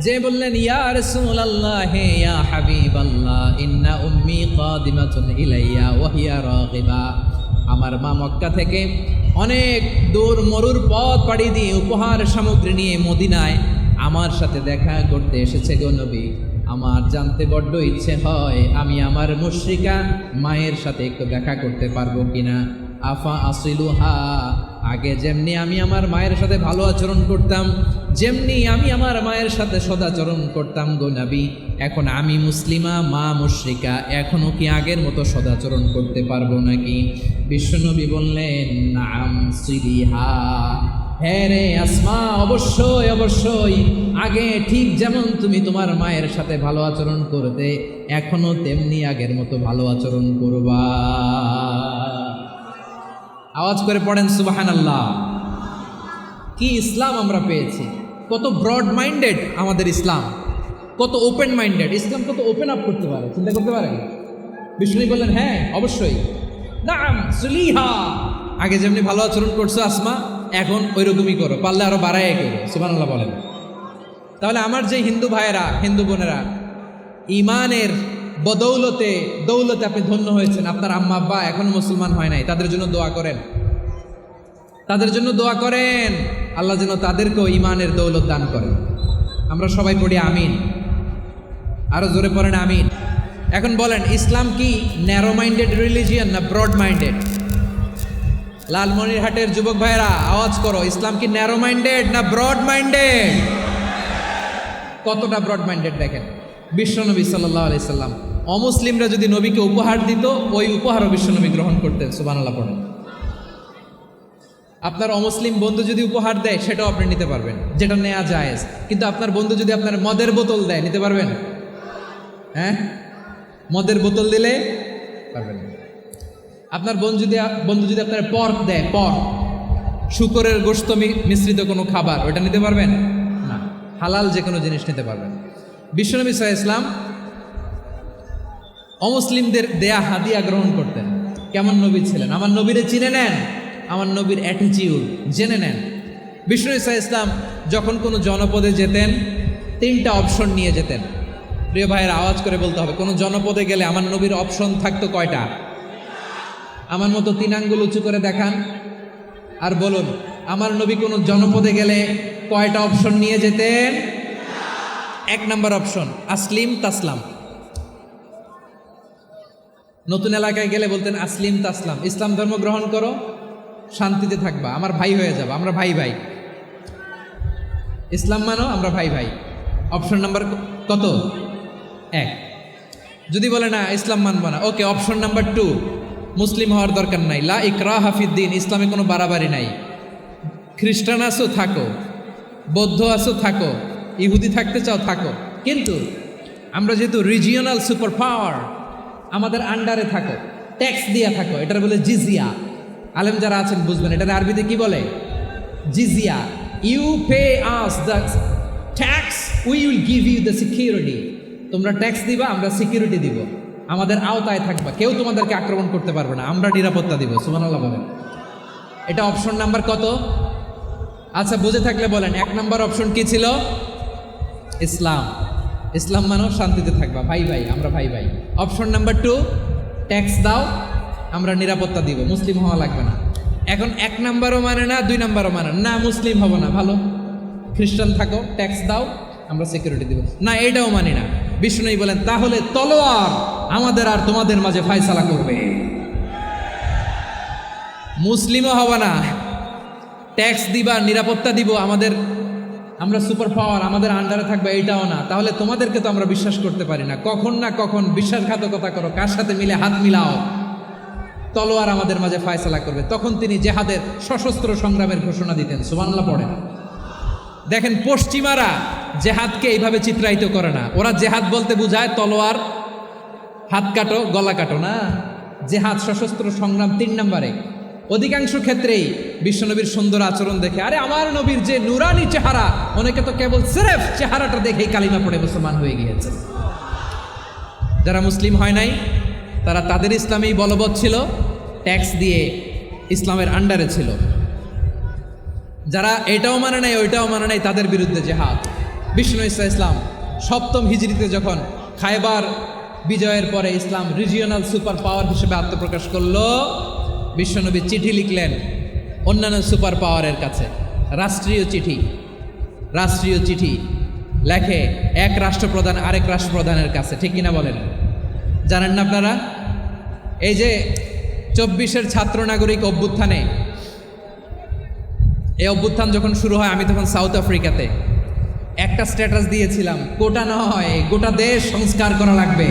যে বললেন ইয়া রাসূলুল্লাহ ইয়া হাবিবাল্লাহ ইন্না উম্মি কাদিমাতুন ইলাইয়া ওয়া হিয়া রাগিবা। আমার মা মক্কা থেকে অনেক দূর মরুর পথ পাড়ি দিয়ে উপহার সামগ্রী নিয়ে মদিনায় আমার সাথে দেখা করতে এসেছে গো নবী। আমার জানতে বড্ড ইচ্ছে হয় আমি আমার মুশরিকা মায়ের সাথে একটু দেখা করতে পারবো কিনা। আফা আসিলুহা, আগে যেমনি আমি আমার মায়ের সাথে ভালো আচরণ করতাম, যেমনি আমি আমার মায়ের সাথে সদাচরণ করতাম গো নবী, এখন আমি মুসলিমা, মা মুশরিকা, এখনো কি আগের মতো সদাচরণ করতে পারবো নাকি? বিশ্বনবী বললেন নাম সিলিহা, হ্যাঁ রে আসমা, অবশ্যই অবশ্যই, আগে ঠিক যেমন তুমি তোমার মায়ের সাথে ভালো আচরণ করতে, এখনো তেমনি আগের মতো ভালো আচরণ করবা। আওয়াজ করে পড়েন সুবহানাল্লাহ। কি ইসলাম আমরা পেয়েছি! কত ব্রড মাইন্ডেড আমাদের ইসলাম, কত ওপেন মাইন্ডেড ইসলাম, কত ওপেন আপ করতে পারে, চিন্তা করতে পারেন। বিষ্ণু বললেন হ্যাঁ অবশ্যই, নাম সুলিহা, আগে যেমনি ভালো আচরণ করছো আসমা, এখন ওই রকমই করো, পারলে আরো বাড়াই করো। সুবহানাল্লাহ বলেন। তাহলে আমার যে হিন্দু ভাইয়েরা, হিন্দু বোনেরা, ইমানের বদৌলতে দৌলতে আপনি ধন্য হয়েছেন, আপনার আম্মা আব্বা এখনো মুসলমান হয় নাই, তাদের জন্য দোয়া করেন, তাদের জন্য দোয়া করেন, আল্লাহ যেন তাদেরকেও ইমানের দৌলত দান করেন। আমরা সবাই পড়ি আমিন, আরো জোরে পড়েন আমিন। এখন বলেন, ইসলাম কি ন্যারো মাইন্ডেড রিলিজিয়ান না ব্রড মাইন্ডেড? লালমনিরহাটের যুবক ভাইয়েরা আওয়াজ করো, ইসলাম কি ন্যারো মাইন্ডেড না ব্রড মাইন্ডেড? কতটা ব্রড মাইন্ডেড দেখেন। বিশ্বনবী সাল্লাল্লাহু আলাইহি সাল্লাম। অমুসলিমরা যদি নবীকে উপহার দিত, ওই উপহারও বিশ্বনবী গ্রহণ করতেন। সুবহানাল্লাহ পড়েন। আপনার অমুসলিম বন্ধু যদি উপহার দেয়, সেটাও আপনি নিতে পারবেন, যেটা নেওয়া জায়েজ। কিন্তু আপনার বন্ধু যদি আপনার মদের বোতল দেয়, নিতে পারবেন? হ্যাঁ, মদের বোতল দিলে পারবেন না। আপনার বন্ধু যদি আপনার পর্ক দেয়, শুকরের গোশত মিশ্রিত কোনো খাবার, ওটা নিতে পারবেন না। হালাল যে কোনো জিনিস নিতে পারবেন। বিশ্বনবী সাল্লাল্লাহু আলাইহি ওয়াসাল্লাম অমুসলিমদের দেয়া হাদিয়া গ্রহণ করতেন। কেমন নবী ছিলেন? আমার নবীরে চিনে নেন, আমার নবীর অ্যাটিটিউড জেনে নেন। বিশ্বনবী সাল্লাল্লাহু আলাইহি ওয়াসাল্লাম যখন কোনো জনপদে যেতেন, 3টা অপশন নিয়ে যেতেন। প্রিয় ভাইয়ের, আওয়াজ করে বলতে হবে, কোনো জনপদে গেলে আমার নবীর অপশন থাকতো কয়টা? আমার মতো 3 আঙ্গুল উঁচু করে দেখান আর বলুন, আমার নবী কোনো জনপদে গেলে কয়টা অপশন নিয়ে যেতেন? 1 নাম্বার অপশন, আসলিম তাসলাম। নতুন এলাকায় গেলে বলতেন আসলিম তাসলাম, ইসলাম ধর্ম গ্রহণ করো, শান্তিতে থাকবা, আমার ভাই হয়ে যাবা, আমরা ভাই ভাই। ইসলাম মানো, আমরা ভাই ভাই। অপশন নাম্বার কত? 1। যদি বলে না ইসলাম মানবো না, ওকে, অপশন নাম্বার 2, মুসলিম হওয়ার দরকার নাই, লা ইকরাহা ফিদ্দিন, ইসলামে কোনো বাড়াবাড়ি নাই। খ্রিস্টান আসো থাকো, বৌদ্ধ আসো থাকো, ইহুদি থাকতে চাও থাকো, কিন্তু আমরা যেহেতু রিজিওনাল সুপার পাওয়ার, আমাদের আন্ডারে থাকো, ট্যাক্স দিয়ে থাকো, এটার বলে জিজিয়া। আলেম যারা আছেন বুঝবেন, এটার আরবিতে কি বলে? জিজিয়া। You pay us the tax, we will give you the security. তোমরা ট্যাক্স দিবা, আমরা সিকিউরিটি দিব, আমাদের আওতায় থাকবা, কেউ তোমাদেরকে আক্রমণ করতে পারবে না, আমরা নিরাপত্তা দিব। সুবহানাল্লাহ বলেন। এটা অপশন নাম্বার কত? আচ্ছা, বুঝে থাকলে বলেন, 1 নাম্বার অপশন কি ছিল? ইসলাম। ইসলাম মানো, শান্তিতে থাকবা, ভাই ভাই, আমরা ভাই ভাই। অপশন নাম্বার 2, ট্যাক্স দাও, আমরা নিরাপত্তা দিব, মুসলিম হওয়া লাগবে না। এখন 1 নাম্বারও মানে না, 2 নাম্বারও মানে না, মুসলিম হবো না, ভালো, খ্রিস্টান থাকো, ট্যাক্স দাও, আমরা সিকিউরিটি দিব না, এটাও মানি না। বিষ্ণু বলেন, তাহলে তলোয়ার আমাদের আর তোমাদের মাঝে ফয়সালা করবে। মুসলিমও হবা না, ট্যাক্স দিবা, নিরাপত্তা দিব, আমরা সুপার পাওয়ার, আমাদের আন্ডারে থাকবে, এইটাও না। তাহলে তোমাদেরকে তো আমরা বিশ্বাস করতে পারি না, কখন না কখন বিশ্বাসঘাতকতা করো, কার সাথে মিলে হাত মিলাও, তলোয়ার আমাদের মাঝে ফয়সালা করবে। তখন তিনি জেহাদের সশস্ত্র সংগ্রামের ঘোষণা দিতেন। সুবহানাল্লাহ পড়েন। দেখেন, পশ্চিমারা জেহাদকে এইভাবে চিত্রায়িত করে না। ওরা জেহাদ বলতে বোঝায় তলোয়ার, হাত কাটো, গলা কাটো, না। জেহাদ সশস্ত্র সংগ্রাম 3 নম্বরে। অধিকাংশ ক্ষেত্রেই বিশ্বনবীর সুন্দর আচরণ দেখে, আরে আমার নবীর যে নুরানি চেহারা, অনেকে তো কেবল সিরেফ চেহারাটা দেখেই কালিমা পড়ে মুসলমান হয়ে গিয়েছে। যারা মুসলিম হয় নাই, তারা তাদের ইসলামেই বলবৎ ছিল, ট্যাক্স দিয়ে ইসলামের আন্ডারে ছিল। যারা এটাও মানে নাই, ওইটাও মানে নাই, তাদের বিরুদ্ধে জেহাদ। বিষ্ণু ইসলাম 7ম হিজরিতে যখন খায়বার বিজয়ের পরে ইসলাম রিজিওনাল সুপার পাওয়ার হিসেবে আত্মপ্রকাশ করলো, বিশ্বনবী চিঠি লিখলেন অন্যান্য সুপার পাওয়ারের কাছে, রাষ্ট্রীয় চিঠি লেখে এক রাষ্ট্রপ্রধান আরেক রাষ্ট্রপ্রধানের কাছে। ঠিক কিনা বলেন? জানেন না আপনারা? এই যে 24-এর ছাত্র নাগরিক অভ্যুত্থানে, এই অভ্যুত্থান যখন শুরু হয়, আমি তখন সাউথ আফ্রিকাতে একটা স্ট্যাটাস দিয়েছিলাম, কোটা নয়, গোটা দেশ সংস্কার করা লাগবে।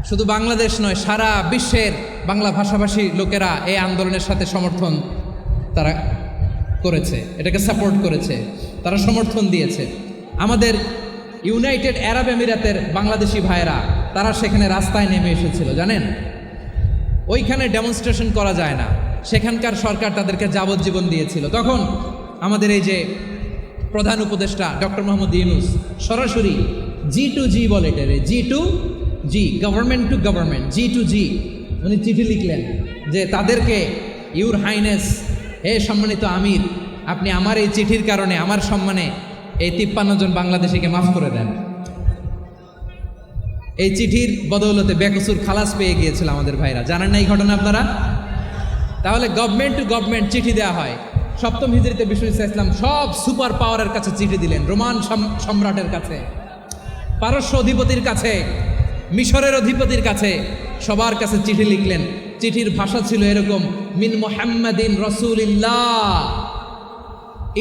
শুধু বাংলাদেশ নয়, সারা বিশ্বের বাংলা ভাষাভাষী লোকেরা এই আন্দোলনের সাথে সমর্থন তারা করেছে, এটাকে সাপোর্ট করেছে, তারা সমর্থন দিয়েছে। আমাদের ইউনাইটেড আরব আমিরাতের বাংলাদেশি ভাইয়েরা, তারা সেখানে রাস্তায় নেমে এসেছিল, জানেন? ওইখানে ডেমনস্ট্রেশন করা যায় না, সেখানকার সরকার তাদেরকে যাবজ্জীবন দিয়েছিল। তখন আমাদের এই যে প্রধান উপদেষ্টা ডক্টর মোহাম্মদ ইউনূস সরাসরি G2G বলে, এটারে G2G, government to government, G2G, উনি চিঠি লিখলেন যে তাদেরকে, ইউর হাইনেস, হে সম্মানিত আমির, আপনি আমার এই চিঠির কারণে আমার সম্মানে এই 53 জন বাংলাদেশিকে মাফ করে দেন। এই চিঠির বদৌলতে বেকসুর খালাস পেয়ে গিয়েছিল আমাদের ভাইরা। জানেন না এই ঘটনা আপনারা? তাহলে গভর্নমেন্ট টু গভর্নমেন্ট চিঠি দেওয়া হয়। 7ম হিজরিতে বিষ্ণু ইসলাম সব সুপার পাওয়ারের কাছে চিঠি দিলেন, রোমান সম্রাটের কাছে, পারস্য অধিপতির কাছে, মিশরের অধিপতির কাছে, সবার কাছে চিঠি লিখলেন। চিঠির ভাষা ছিল এরকম, মিন মুহাম্মাদিন রাসূলিল্লাহ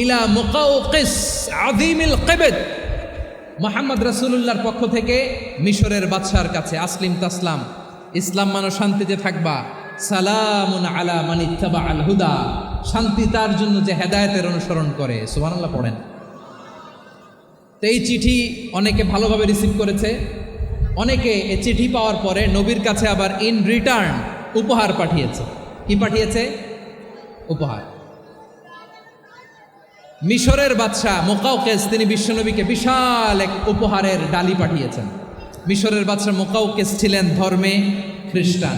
ইলা মুকাউকিস আযীমিল কিবত মুহাম্মদ রাসূলুল্লাহর পক্ষ থেকে মিশরের বাদশার কাছে, আসলিম তাসলাম, ইসলাম মানো শান্তিতে থাকবা, সালামুন আলা মান ইত্তাবা আল হুদা, শান্তি তার জন্য যে হেদায়েতের অনুসরণ করে। সুবহানাল্লাহ পড়েন। তো এই চিঠি অনেকে ভালোভাবে রিসিভ করেছে, অনেকে এই চিঠি পাওয়ার পরে নবীর কাছে আবার ইন রিটার্ন উপহার পাঠিয়েছে। কি পাঠিয়েছে? উপহার। মিশরের বাদশাহ মুকাউকেস তিনি বিশ্বনবীকে বিশাল এক উপহারের ডালি পাঠিয়েছেন। মিশরের বাদশাহ মুকাউকেস ছিলেন ধর্মে খ্রিস্টান।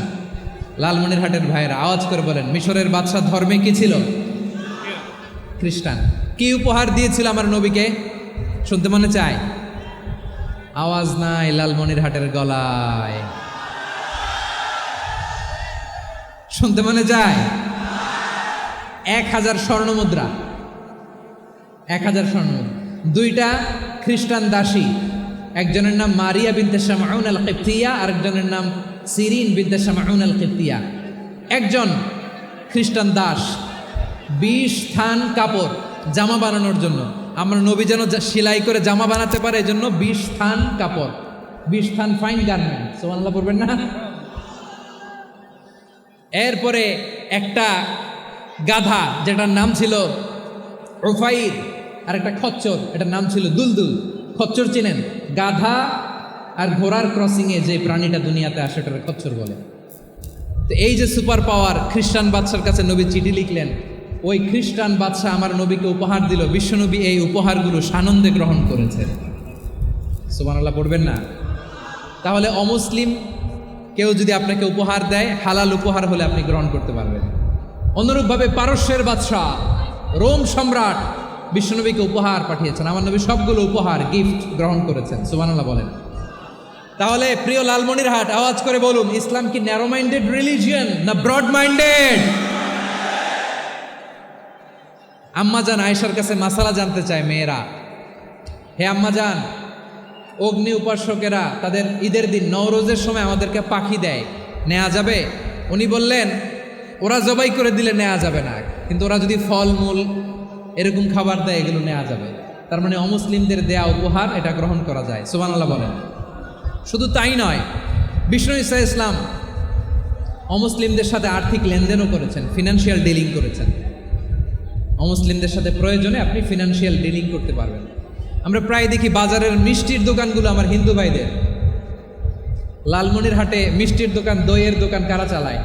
লালমনিরহাটের ভাইয়েরা আওয়াজ করে বলেন, মিশরের বাদশাহ ধর্মে কি ছিল? খ্রিস্টান। কি উপহার দিয়েছিল আমার নবীকে? শুনতে মনে চায়? আওয়াজ নাই লালমনিরহাটের গলায়, শুনতে মনে যায়? 1000 স্বর্ণ মুদ্রা, 1000 স্বর্ণ মুদ্রা। 2টা খ্রিস্টান দাসী, একজনের নাম মারিয়া বিনতে শামউন আল কিবতিয়া, আরেকজনের নাম সিরিন বিনতে শামউন আল কিবতিয়া। একজন খ্রিস্টান দাস 20 থান কাপড় জামা বানানোর জন্য, আমরা নবী যেন সেলাই করে জামা বানাতে পারে এই জন্য 20 থান কাপড়, 20 থান ফাইন গার্মেন্ট। সুবহানাল্লাহ পড়বেন না? এরপরে একটা গাধা যেটার নাম ছিল উফাইর, আর একটা খচ্চর, এটার নাম ছিল দুলদুল। খচ্চর চিনেন? গাধা আর ঘোড়ার ক্রসিংয়ে যে প্রাণীটা দুনিয়াতে আসে ওটার খচ্চর বলে। তো এই যে সুপার পাওয়ার খ্রিস্টান বাদশার কাছে নবী চিঠি লিখলেন, ওই খ্রিস্টান বাদশা আমার নবীকে উপহার দিল। বিশ্বনবী এই উপহারগুলো সানন্দে গ্রহণ করেছেন। সুবহানাল্লাহ পড়বেন না? তাহলে অমুসলিম কেউ যদি আপনাকে উপহার দেয়, হালাল উপহার হলে আপনি গ্রহণ করতে পারবেন। অনুরূপভাবে পারস্যের বাদশাহ, রোম সম্রাট বিশ্বনবীকে উপহার পাঠিয়েছেন। আমার নবী সবগুলো উপহার গিফট গ্রহণ করেছেন। সুবহানাল্লাহ বলেন। তাহলে প্রিয় লালমনিরহাট আওয়াজ করে বলুন, ইসলাম কি ন্যারো মাইন্ডেড রিলিজিয়ন না ব্রড মাইন্ডেড? আম্মাজান আয়েশার কাছে মাসালা জানতে চায় মেয়েরা, হে আম্মাজান, অগ্নি উপাসকেরা তাদের ঈদের দিন নওরোজের সময় আমাদেরকে পাখি দেয়, নেওয়া যাবে? উনি বললেন, ওরা জবাই করে দিলে নেওয়া যাবে না, কিন্তু ওরা যদি ফলমূল এরকম খাবার দেয় এগুলো নেওয়া যাবে। তার মানে অমুসলিমদের দেয়া উপহার এটা গ্রহণ করা যায়। সুবহানাল্লাহ বলেন। শুধু তাই নয়, বিষ্ণু ঈসা ইসলাম অমুসলিমদের সাথে আর্থিক লেনদেনও করেছেন, ফিনান্সিয়াল ডিলিং করেছেন। অমুসলিমদের সাথে প্রয়োজনে আপনি ফিনান্সিয়াল ডিলিং করতে পারবেন। আমরা প্রায় দেখি বাজারের মিষ্টির দোকানগুলো আমার হিন্দু ভাইদের। লালমনিরহাটে মিষ্টির দোকান, দইয়ের দোকান কারা চালায়?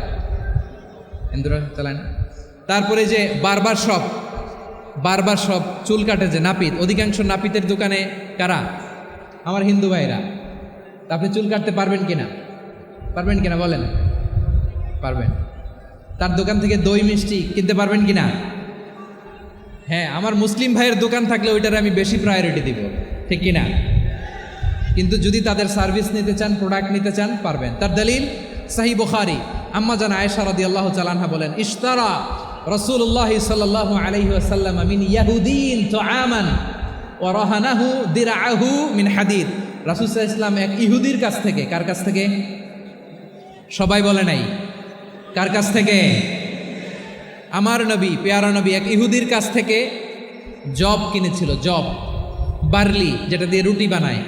হিন্দুরা চালায় না? তারপরে যে বারবার শপ, চুল কাটে যে নাপিত, অধিকাংশ নাপিতের দোকানে কারা? আমার হিন্দু ভাইরা। তা আপনি চুল কাটতে পারবেন কিনা? পারবেন কিনা বলেন? পারবেন। তার দোকান থেকে দই মিষ্টি কিনতে পারবেন কিনা? হ্যাঁ, আমার মুসলিম ভাইয়ের দোকান থাকলে ওইটারে আমি বেশি প্রায়োরিটি দিব, ঠিক কিনা? কিন্তু যদি তাদের সার্ভিস নিতে চান, প্রোডাক্ট নিতে চান, পারবেন। তার দলিল সহিহ বুখারী, আম্মা জান আয়েশা রাদিয়াল্লাহু তাআলা আনহা বলেন, ইশতারা রাসূলুল্লাহ সাল্লাল্লাহু আলাইহি ওয়াসাল্লাম মিন ইয়াহুদিন তুআমান ওয়া রাহানাহু দিরআহু মিন হাদিদ। রাসূল সাল্লাল্লাহু আলাইহি ওয়াসাল্লাম এক ইহুদির কাছ থেকে, কার কাছ থেকে? সবাই বলে নাই কার কাছ থেকে? আমার নবী, পেয়ারা নবী এক ইহুদির কাছ থেকে জব কিনেছিল। জব, বার্লি, যেটা দিয়ে রুটি বানায়।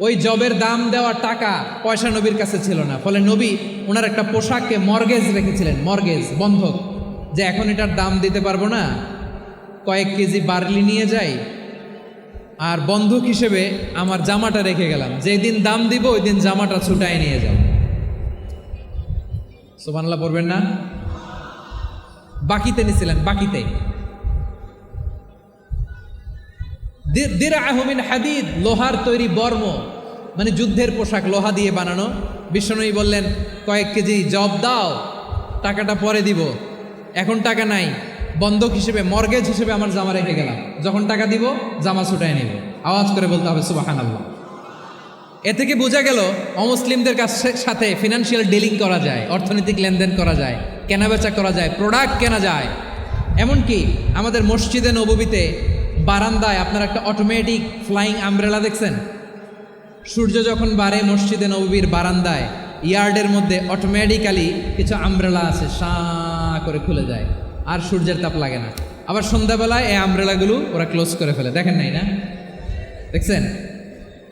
ওই জবের দাম দেওয়া টাকা পয়সা নবীর কাছে ছিল না। ফলে নবী ওনার একটা পোশাককে মর্গেজ রেখেছিলেন, মর্গেজ, বন্ধক, যে এখন এটার দাম দিতে পারবো না, কয়েক কেজি বার্লি নিয়ে যাই আর বন্ধক হিসেবে আমার জামাটা রেখে গেলাম, যেদিন দাম দিব ওই দিন জামাটা ছুটায় নিয়ে যাও। সুবহানাল্লাহ পড়বেন না? বাকিতে নিছিলেন, বাকিতে। দিরআহু মিন হাদিদ, লোহার তৈরি বর্ম, মানে যুদ্ধের পোশাক, লোহা দিয়ে বানানো। বিশ্বনবী বললেন, কয়েক কেজি জব দাও, টাকাটা পরে দিব, এখন টাকা নাই, বন্ধক হিসেবে, মর্গেজ হিসেবে আমার জামা রেখে গেলাম, যখন টাকা দিব জামা ছুটায় নিব। আওয়াজ করে বলতে হবে সুবহানাল্লাহ। এ থেকে বোঝা গেল অমুসলিমদের সাথে ফিনান্সিয়াল ডিলিং করা যায়, অর্থনৈতিক লেনদেন করা যায়, কেনাবেচা করা যায়, প্রোডাক্ট কেনা যায়। এমনকি আমাদের মসজিদে নববীতে বারান্দায় আপনার একটা অটোমেটিক ফ্লাইং আমব্রেলা দেখছেন? সূর্য যখন বাড়ে মসজিদে নববীর বারান্দায় ইয়ার্ডের মধ্যে অটোমেটিক্যালি কিছু আমব্রেলা আছে, সাঁ করে খুলে যায়, আর সূর্যের তাপ লাগে না। আবার সন্ধ্যাবেলায় এই আমব্রেলাগুলো ওরা ক্লোজ করে ফেলে, দেখেন নাই না? দেখছেন?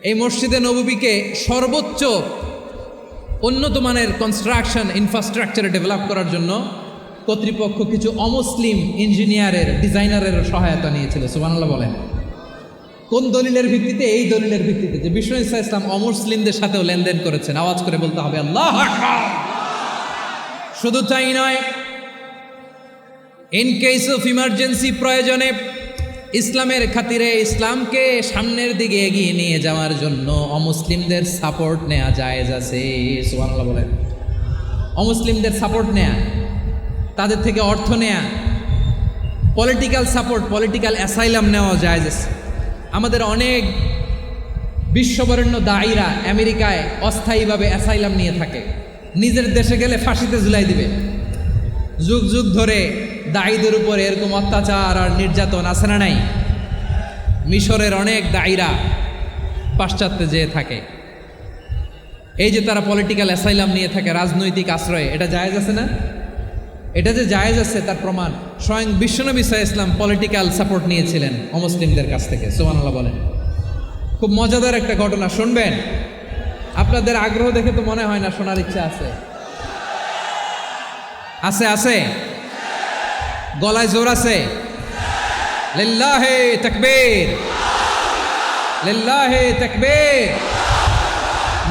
এই মসজিদে নববীকে সর্বোচ্চ উন্নত মানের কনস্ট্রাকশন ইনফ্রাস্ট্রাকচারে ডেভেলপ করার জন্য কর্তৃপক্ষ কিছু অমুসলিম ইঞ্জিনিয়ারের ডিজাইনারের সহায়তা নিয়েছিল। সুবহানাল্লাহ বলেন। কোন দলিলের ভিত্তিতে? এই দলিলের ভিত্তিতে যে বিষ্ণু ঈসা ইসলাম অমুসলিমদের সাথেও লেনদেন করেছেন। আওয়াজ করে বলতে হবে আল্লাহু আকবার। শুধু তাই নয়, ইন কেস অফ ইমার্জেন্সি, প্রয়োজনে ইসলামের খাতিরে ইসলামকে সামনের দিকে এগিয়ে নিয়ে যাওয়ার জন্য অমুসলিমদের সাপোর্ট নেওয়া জায়েজ আছে। সুবহানাল্লাহ বলেন। অমুসলিমদের সাপোর্ট নেয়া, তাদের থেকে অর্থ নেয়া, পলিটিক্যাল সাপোর্ট, পলিটিক্যাল অ্যাসাইলাম নেওয়া জায়েজ আছে। আমাদের অনেক বিশ্ববরেণ্য দায়ীরা আমেরিকায় অস্থায়ীভাবে অ্যাসাইলাম নিয়ে থাকে, নিজের দেশে গেলে ফাঁসিতে ঝুলাই দিবে। যুগ যুগ ধরে দায়ীদের উপর এরকম অত্যাচার আর নির্যাতন আছে না নাই? মিশরের অনেক দায়ীরা পাশ্চাত্যে যেয়ে থাকে। এই যে তারা পলিটিক্যাল অ্যাসাইলাম নিয়ে থাকে, রাজনৈতিক আশ্রয়ে, এটা জায়েজ আছে না? এটা যে জায়েজ আছে তার প্রমাণ স্বয়ং বিশ্বনবী সাল্লাল্লাহু আলাইহি ওয়াসাল্লাম পলিটিক্যাল সাপোর্ট নিয়েছিলেন অমুসলিমদের কাছ থেকে। সুবহানাল্লাহ বলেন। খুব মজাদার একটা ঘটনা, শুনবেন? আপনাদের আগ্রহ দেখে তো মনে হয় না শোনার ইচ্ছা আছে। আছে আছে, গলায় জোর আছে। লিল্লাহে তাকবীর, লিল্লাহে তাকবীর,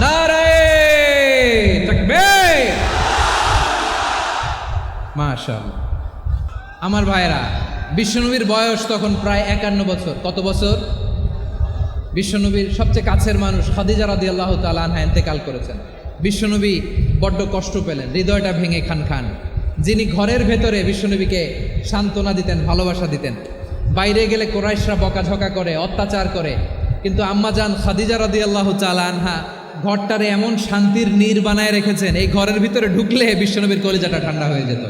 নারে তাকবীর। মাশাআল্লাহ। আমার ভাইরা, বিশ্বনবীর বয়স তখন প্রায় 51 বছর। কত বছর? বিশ্বনবীর সবচেয়ে কাছের মানুষ খাদিজা রাদিয়াল্লাহু তাআলা আনহা ইন্তেকাল করেছেন। বিশ্বনবী বড্ড কষ্ট পেলেন, হৃদয়টা ভেঙে খান খান। যিনি ঘরের ভেতরে বিশ্বনবীকে সান্ত্বনা দিতেন, ভালোবাসা দিতেন, বাইরে গেলে কোরাইশরা বকাঝকা করে, অত্যাচার করে, কিন্তু আম্মাজান খাদিজা রাদিয়াল্লাহু তাআলা আনহা ঘরটারে এমন শান্তির নীর বানায় রেখেছেন, এই ঘরের ভিতরে ঢুকলে বিশ্বনবীর কলিজাটা ঠান্ডা হয়ে যেত।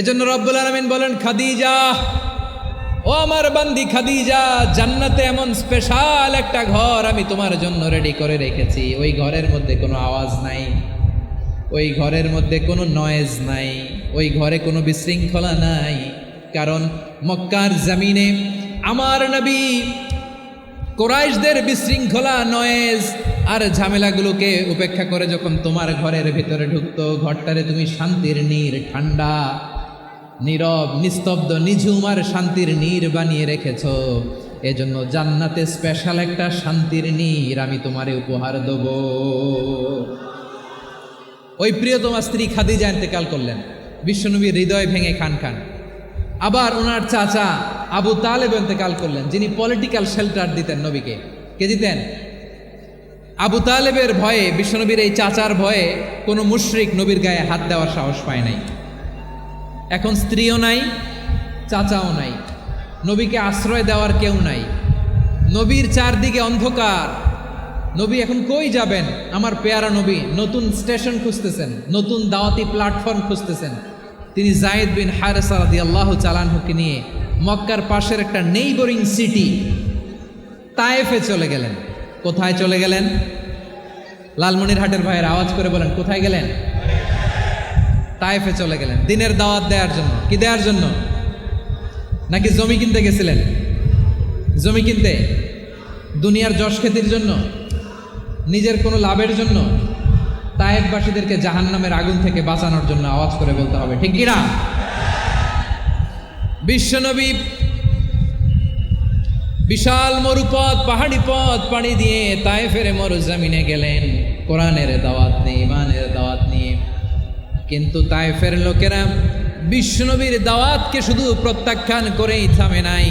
এজন্য রব্বুল আলামিন বলেন, খাদিজা, ও আমার বান্দি খাদিজা, জান্নাতে এমন স্পেশাল একটা ঘর আমি তোমার জন্য রেডি করে রেখেছি। ওই ঘরের মধ্যে কোনো আওয়াজ নাই, ওই ঘরের মধ্যে কোনো নয়েজ নাই, ওই ঘরে কোনো বিশৃঙ্খলা নাই। কারণ মক্কার জমিনে আমার নবী কোরাইশদের বিশৃঙ্খলা, নয়েজ আর ঝামেলাগুলোকে উপেক্ষা করে যখন তোমার ঘরের ভিতরে ঢুকতো, ঘরটারে তুমি শান্তির নীর, ঠান্ডা, নীরব, নিস্তব্ধ, নিঝুম আর শান্তির নীর বানিয়ে রেখেছ। এজন্য জান্নাতে স্পেশাল একটা শান্তির নীর আমি তোমারে উপহার দেব। ওই প্রিয়তমা স্ত্রী খাদিজা ইন্তেকাল করলেন, বিশ্বনবীর হৃদয় ভেঙে খান খান। আবার ওনার চাচা আবু তালেব ইন্তেকাল করলেন, যিনি পলিটিক্যাল শেল্টার দিতেন নবীকে। কে দিতেন? আবু তালেবের ভয়ে, বিশ্বনবীর এই চাচার ভয়ে কোনো মুশরিক নবীর গায়ে হাত দেওয়ার সাহস পায় নাই। এখন স্ত্রীও নাই, চাচাও নাই, নবীকে আশ্রয় দেওয়ার কেউ নাই। নবীর চারদিকে অন্ধকার। নবী এখন কই যাবেন? আমার পেয়ারা নবী নতুন স্টেশন খুঁজতেছেন, নতুন দাওয়াতি প্ল্যাটফর্ম খুঁজতেছেন। তিনি যায়েদ বিন হারেসা রাদিয়াল্লাহু তাআলা আনহুকে নিয়ে মক্কার পাশের একটা নেইবরিং সিটি তায়েফে চলে গেলেন। কোথায় চলে গেলেন? লালমনিরহাটের ভাইয়ের আওয়াজ করে বলেন, কোথায় গেলেন? তায়েফে চলে গেলেন দিনের দাওয়াত দেওয়ার জন্য। কি দেওয়ার জন্য? নাকি জমি কিনতে গেছিলেন? জমি কিনতে, দুনিয়ার যশ খ্যাতির জন্য, নিজের কোনো লাভের জন্য? তায়েফবাসীদেরকে জাহান্নামের আগুন থেকে বাঁচানোর জন্য। আওয়াজ করে বলতে হবে ঠিক কিনা? বিশ্বনবী বিশাল মরুপথ, পাহাড়ি পথ পাড়ি দিয়ে তায়েফের মরুজমিনে গেলেন কোরআনের দাওয়াত নিয়ে, ইমানের দাওয়াত নিয়ে। কিন্তু তায়েফের লোকেরা বিশ্বনবীর দাওয়াতকে শুধু প্রত্যাখ্যান করেই থামে নাই,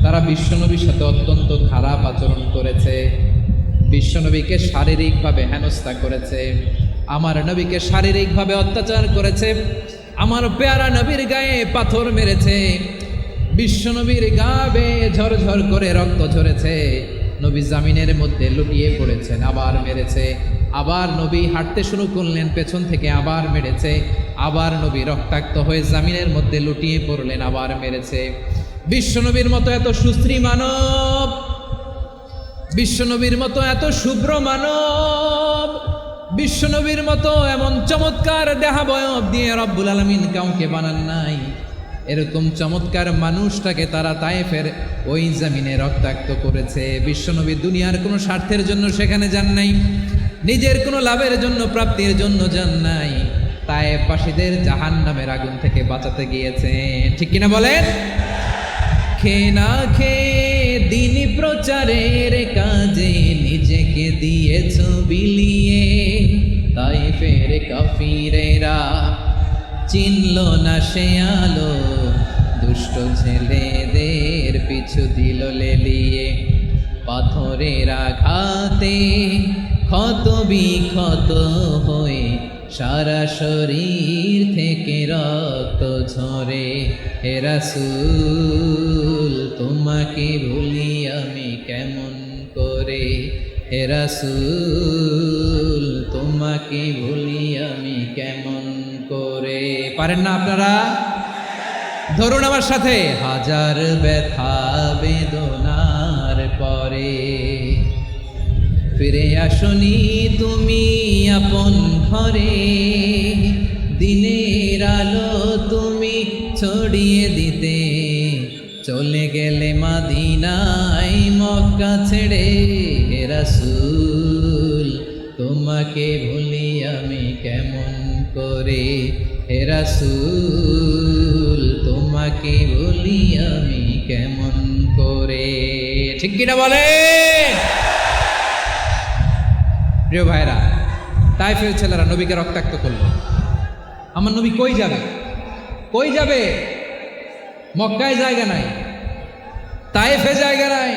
তারা বিশ্বনবীর সাথে অত্যন্ত খারাপ আচরণ করেছে। বিশ্বনবীকে শারীরিকভাবে হেনস্থা করেছে, আমার নবীকে শারীরিকভাবে অত্যাচার করেছে, আমার পেয়ারা নবীর গায়ে পাথর মেরেছে, বিশ্বনবীর গা বেয়ে ঝরঝর করে রক্ত ঝরেছে, নবী জামিনের মধ্যে লুটিয়ে পড়েছেন, আবার মেরেছে, আবার নবী হাঁটতে শুরু করলেন, পেছন থেকে আবার মেরেছে, আবার নবী রক্তাক্ত হয়ে জামিনের মধ্যে লুটিয়ে পড়লেন, আবার মেরেছে। বিশ্বনবীর মতো এত সুশ্রী মানব, বিশ্বনবীর মতো এত শুভ্র মানব, বিশ্বনবীর মতো এমন চমৎকার দেহাবয়ব দিয়ে রব্বুল আলামিন কাউকে বানান নাই। এরকম চমৎকার মানুষটাকে তারা তায়েফের ওই জমিনে রক্তাক্ত করেছে। বিশ্বনবী দুনিয়ার কোনো স্বার্থের জন্য সেখানে যান নাই, নিজের কোনো লাভের জন্য, প্রাপ্তির জন্য যান নাই, তায়েফবাসীদের জাহান্নামের আগুন থেকে বাঁচাতে গিয়েছেন। ঠিক কিনা বলেন? খেয়ে না খেয়ে দিন প্রচারের কাজে নিজেকে দিয়েছ বিলিয়ে, তায়েফের কাফিরেরা চিনল না সে আলো, দুষ্ট ছেলেদের পিছু দিল লেলিয়ে। পাথরের আঘাতে ক্ষত বিক্ষত হয়ে সারা শরীর থেকে রক্ত ঝরে। হে রাসূল তোমাকে ভুলি আমি কেমন করে, হে রাসূল তোমাকে ভুলি আমি কেমন করে। পারেন না আপনারা? ধরুন আমার সাথে। হাজার ব্যথা বেদনার পরে ফিরে আসনি তুমি আপন ঘরে, দিনের আলো তুমি ছড়িয়ে দিতে চলে গেলে মদিনায় মক্কা ছেড়ে। হে রাসূল তোমাকে ভুলি আমি কেমন করে, হে রাসূল তোমাকে ভুলি আমি কেমন করে। ঠিক কিনা বলে? প্রিয় ভাইরা, তায়েফের ছেলেরা নবীকে রক্তাক্ত করলো। আমার নবী কই যাবে? কই যাবে? মক্কায় জায়গা নাই, তায়েফে জায়গা নাই।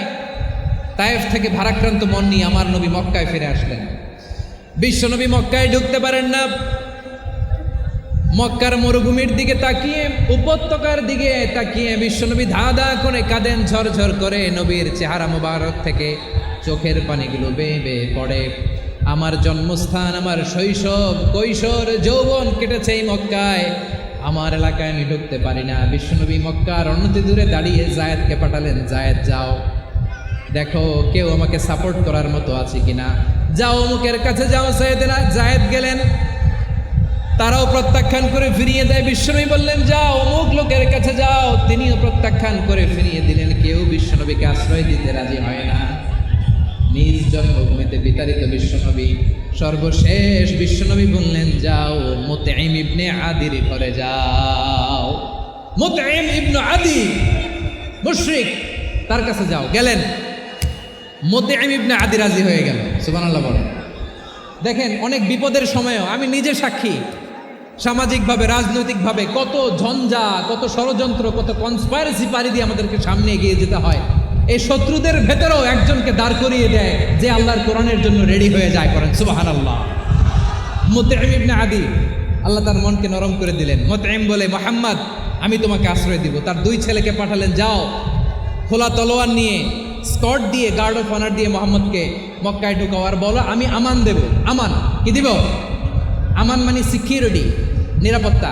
তায়েফ থেকে ভারাক্রান্ত মন নিয়ে আমার নবী মক্কায় ফিরে আসলেন। বিশ্বনবী মক্কায় ঢুকতে পারেন না। মক্কার মরুভূমির দিকে তাকিয়ে, উপত্যকার দিকে তাকিয়ে বিশ্বনবী ধা ধা করে কাঁদেন, ঝরঝর করে। নবীর চেহারা মোবারক থেকে চোখের পানিগুলো বেয়ে বেয়ে পড়ে। আমার জন্মস্থান, আমার শৈশব, কৈশোর, যৌবন কেটেছে এই মক্কায়, আমার এলাকায় আমি ঢুকতে পারি না। বিশ্বনবী মক্কার অনতি দূরে দাঁড়িয়ে জায়েদকে পাঠালেন, জায়েদ যাও দেখো কেউ আমাকে সাপোর্ট করার মতো আছে কিনা, যাও অমুকের কাছে যাও। জায়েদ গেলেন, তারাও প্রত্যাখ্যান করে ফিরিয়ে দেয়। বিশ্বনবী বললেন যাও অমুক লোকের কাছে যাও, তিনিও প্রত্যাখ্যান করে ফিরিয়ে দিলেন। কেউ বিশ্বনবীকে আশ্রয় দিতে রাজি হয় না। নিজ জন্মভূমিতে বিতাড়িত বিশ্বনবী সর্বশেষ বিশ্বনবী বললেন যাও মুতঈম ইবনে আদির ঘরে যাও। মুতঈম ইবনে আদি মুশরিক, তার কাছে যাও। গেলেন, মুতঈম ইবনে আদি রাজি হয়ে গেল। সুবহানাল্লাহ বলেন। দেখেন, অনেক বিপদের সময়ও আমি নিজে সাক্ষী, সামাজিকভাবে, রাজনৈতিকভাবে কত ঝঞ্ঝা, কত ষড়যন্ত্র, কত কনস্পাইরেসি পাড়ি দিয়ে আমাদেরকে সামনে এগিয়ে যেতে হয়। এই শত্রুদের ভেতরেও একজনকে দাঁড় করিয়ে দেয় যে আল্লাহর কোরআনের জন্য রেডি হয়ে যায়। করেন সুবহানাল্লাহ। মুতঈম ইবনে আদি, আল্লাহ তার মনকে নরম করে দিলেন। মুতঈম বলে, মুহাম্মদ আমি তোমাকে আশ্রয় দিব। তার দুই ছেলেকে পাঠালেন, যাও খোলা তলোয়ার নিয়ে, স্কট দিয়ে, গার্ড অফ অনার দিয়ে মোহাম্মদকে মক্কায় ঢুকাও, আর বলো আমি আমান দেব। আমান কি দিব? আমান মানে সিকিউরিটি, নিরাপত্তা।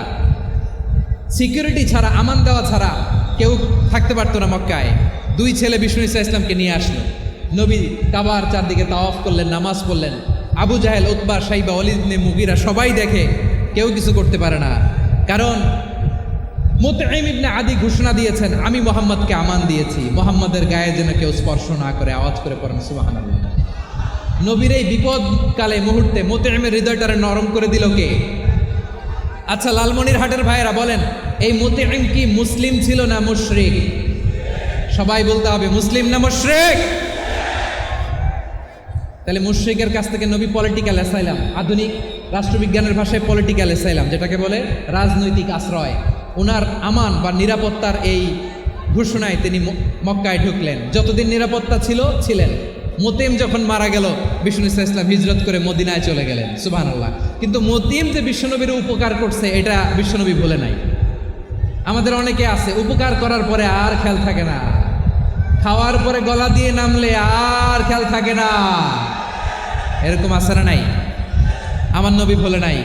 সিকিউরিটি ছাড়া, আমান দেওয়া ছাড়া কেউ থাকতে পারতো না মক্কায়। দুই ছেলে বিষ্ণু ইসা ইসলামকে নিয়ে আসলো। নবী কাবার চারদিকে তাওয়াফ করলেন, নামাজ পড়লেন। আবু জাহেল, উতবা, শাইবা, ওয়ালিদ ইবনে মুগীরা সবাই দেখে, কেউ কিছু করতে পারে না। কারণ মুতঈম ইবনে আদি ঘোষণা দিয়েছেন আমি মুহাম্মদকে আমান দিয়েছি, মুহাম্মদের গায়ে যেন কেউ স্পর্শ না করে। আওয়াজ করে পড়েন সুবহানাল্লাহ। নবীর এই বিপদকালে মুহূর্তে মুতঈমের হৃদয়টারে নরম করে দিল কে? আচ্ছা, লালমনিরহাটের ভাইয়েরা বলেন, এই মুতঈম কি মুসলিম ছিল না মুশরিক? সবাই বলতে হবে মুসলিম না মুশরিক? তাহলে মুশরিকের কাছ থেকে নবী পলিটিক্যাল অ্যাসাইলাম, আধুনিক রাষ্ট্রবিজ্ঞানের ভাষায় পলিটিক্যাল অ্যাসাইলাম যেটাকে বলে, রাজনৈতিক আশ্রয়, ওনার আমান বা নিরাপত্তার এই ঘোষণায় তিনি মক্কায় ঢুকলেন। যতদিন নিরাপত্তা ছিল ছিলেন। মুতঈম যখন মারা গেল, বিষ্ণু ইসা ইসলাম হিজরত করে মদিনায় চলে গেলেন। সুবহানাল্লাহ। কিন্তু মুতঈম যে বিশ্বনবীর উপকার করছে এটা বিশ্বনবী ভুলে নাই। আমাদের অনেকে আছে উপকার করার পরে আর খেয়াল থাকে না, খাওয়ার পরে গলা দিয়ে নামলে আর খেয়াল থাকে না। এরকম আছে না নাই? আমার নবী ভুলে নাই।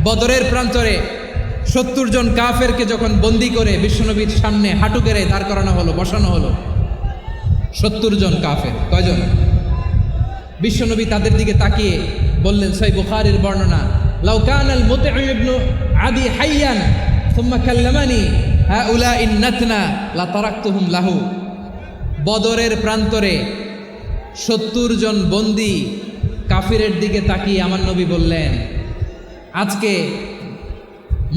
বদরের প্রান্তরে 70 জন কাফেরকে যখন বন্দি করে বিশ্বনবীর সামনে হাঁটু গেড়ে দাঁড় করানো হলো, বসানো হলো, 70 জন কাফের। কয়জন? বিশ্বনবী তাদের দিকে তাকিয়ে বললেন, সহিহ বুখারীর বর্ণনা, লাউ কানাল মুতঈম ইবনে আদি হাইয়ান সুম্মা কাল্লামানি হাউলাঈ নাতনা লা তারাকতুহুম লাহু। বদরের প্রান্তরে 70 জন বন্দী কাফিরের দিকে তাকিয়ে আমার নবী বললেন, আজকে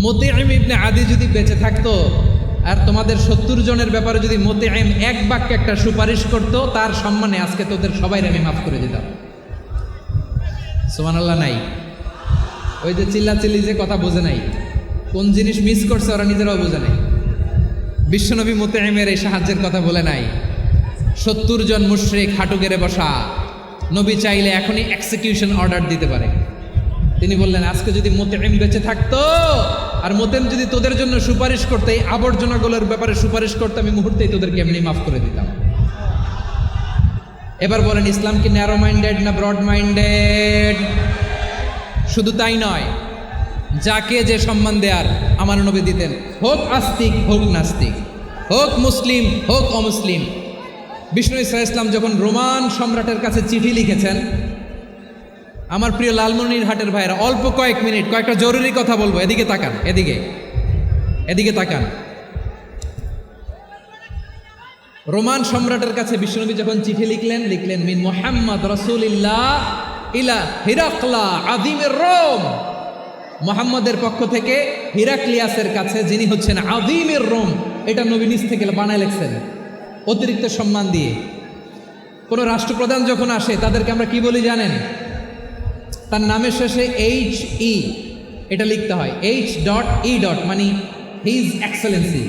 মুতিঈম ইবনে আদি যদি বেঁচে থাকতো আর তোমাদের 70 জনের ব্যাপারে যদি মুতিঈম এক বাক্যে একটা সুপারিশ করতো, তার সম্মানে আজকে তোদের সবাইকে আমি মাফ করে দিতাম। সুবহানাল্লাহ। নাই ওই যে চিল্লাচিল্লি যে কথা বোঝে নাই, কোন জিনিস মিস করছে ওরা নিজেরাও বোঝে নাই। বিশ্বনবী মুতিঈমের এই সাহায্যের কথা বলে নাই। 70 জন মুশরিক হাঁটু গেড়ে বসা, নবী চাইলে এখনই এক্সিকিউশন অর্ডার দিতে পারে। তিনি বললেন, আজকে যদি মুতিঈম বেঁচে থাকতো আর মুতিঈম যদি তোদের জন্য সুপারিশ করতে, এই আবর্জনাগুলোর ব্যাপারে সুপারিশ করতে, আমি মুহূর্তেই তোদেরকে এমনি মাফ করে দিতাম। এবার বলেন, ইসলাম কি ন্যারো মাইন্ডেড না ব্রড মাইন্ডেড? শুধু তাই নয়, যাকে যে সম্মান দেয়ার আমার নবী দিতেন, হোক আস্তিক হোক নাস্তিক, হোক মুসলিম হোক অমুসলিম। বিষ্ণু ইসা ইসলাম যখন রোমান সম্রাটের কাছে চিঠি লিখেছেন, আমার প্রিয় লালমনিরহাটের ভাইয়েরা, অল্প কয়েক মিনিট কয়েকটা জরুরি কথা বলবো, এদিকে তাকান, এদিকে তাকান। রোমান সম্রাটের কাছে বিশ্বনবী যখন চিঠি লিখলেন মিন মুহাম্মদ রাসূলিল্লাহ ইলা হিরাকলা আযীমের রোম। মুহাম্মদের পক্ষ থেকে হিরাক্লিয়াসের কাছে, যিনি হচ্ছেন আযীমের রোম। এটা নবী নিজ থেকে বানায় লিখছেন অতিরিক্ত সম্মান দিয়ে। কোনো রাষ্ট্রপ্রধান যখন আসে তাদেরকে আমরা কি বলি জানেন? তার নামের শেষে HE এটা লিখতে হয়, H.E. মানে হিজ এক্সেলেন্সি।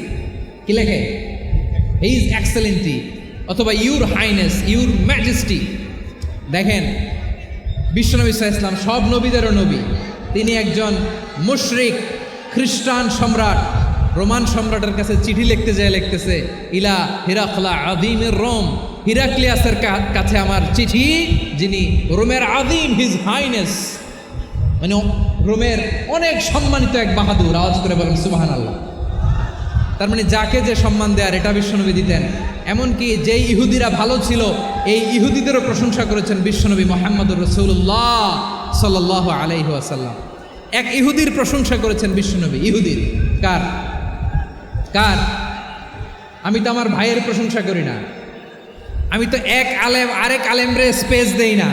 কি লেখে? হিজ এক্সেলেন্সি, অথবা ইউর হাইনেস, ইউর ম্যাজেস্টি। দেখেন, বিশ্বনবী সাল্লাল্লাহু আলাইহি ওয়াসাল্লাম সব নবীদেরও নবী। তিনি একজন মুশরিক খ্রিস্টান সম্রাট, রোমান সম্রাটের কাছে চিঠি লিখতে যায়, লিখতেছে ইলা হিরাকলা আযীমের রোম। হিরাক্লিয়াসের কাছে আমার চিঠি, যিনি রোমের আযীম, হিজ হাইনেস, মানে রোমের অনেক সম্মানিত এক বাহাদুর। আওয়াজ করে বলেন সুবহানাল্লাহ। তার মানে যাকে যে সম্মান দেয়ার এটা বিশ্বনবী দিতেন। এমনকি যেই ইহুদিরা ভালো ছিল, এই ইহুদিদেরও প্রশংসা করেছেন বিশ্বনবী মুহাম্মদুর রাসূলুল্লাহ সাল্লাল্লাহু আলাইহি ওয়াসাল্লাম। এক ইহুদির প্রশংসা করেছেন বিশ্বনবী। ইহুদির কার? আমি তো আমার ভাইয়ের প্রশংসা করি না, আমি তো এক আলেম আরেক আলেমরে স্পেস দেই না,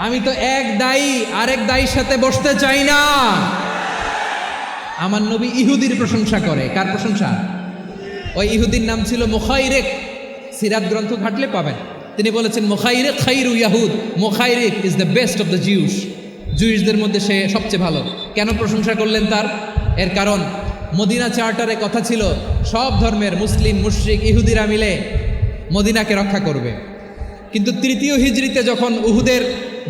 আমি তো এক দায়ী আরেক দায়ীর সাথে বসতে চাই না। আমার নবী ইহুদির প্রশংসা করে। কার প্রশংসা? ওই ইহুদির নাম ছিল মুখাইরেক। সিরাত গ্রন্থ ঘাটলে পাবেন। তিনি বলেছেন, মুখাইরেক খাইরু ইয়াহুদ, Mukhayriq is the best of the Jews. জুইসদের মধ্যে সে সবচেয়ে ভালো। কেন প্রশংসা করলেন তার? এর কারণ মদিনা চার্টারে কথা ছিল সব ধর্মের মুসলিম, মুশরিক, ইহুদিরা মিলে মদিনাকে রক্ষা করবে। কিন্তু তৃতীয় হিজরিতে যখন উহুদের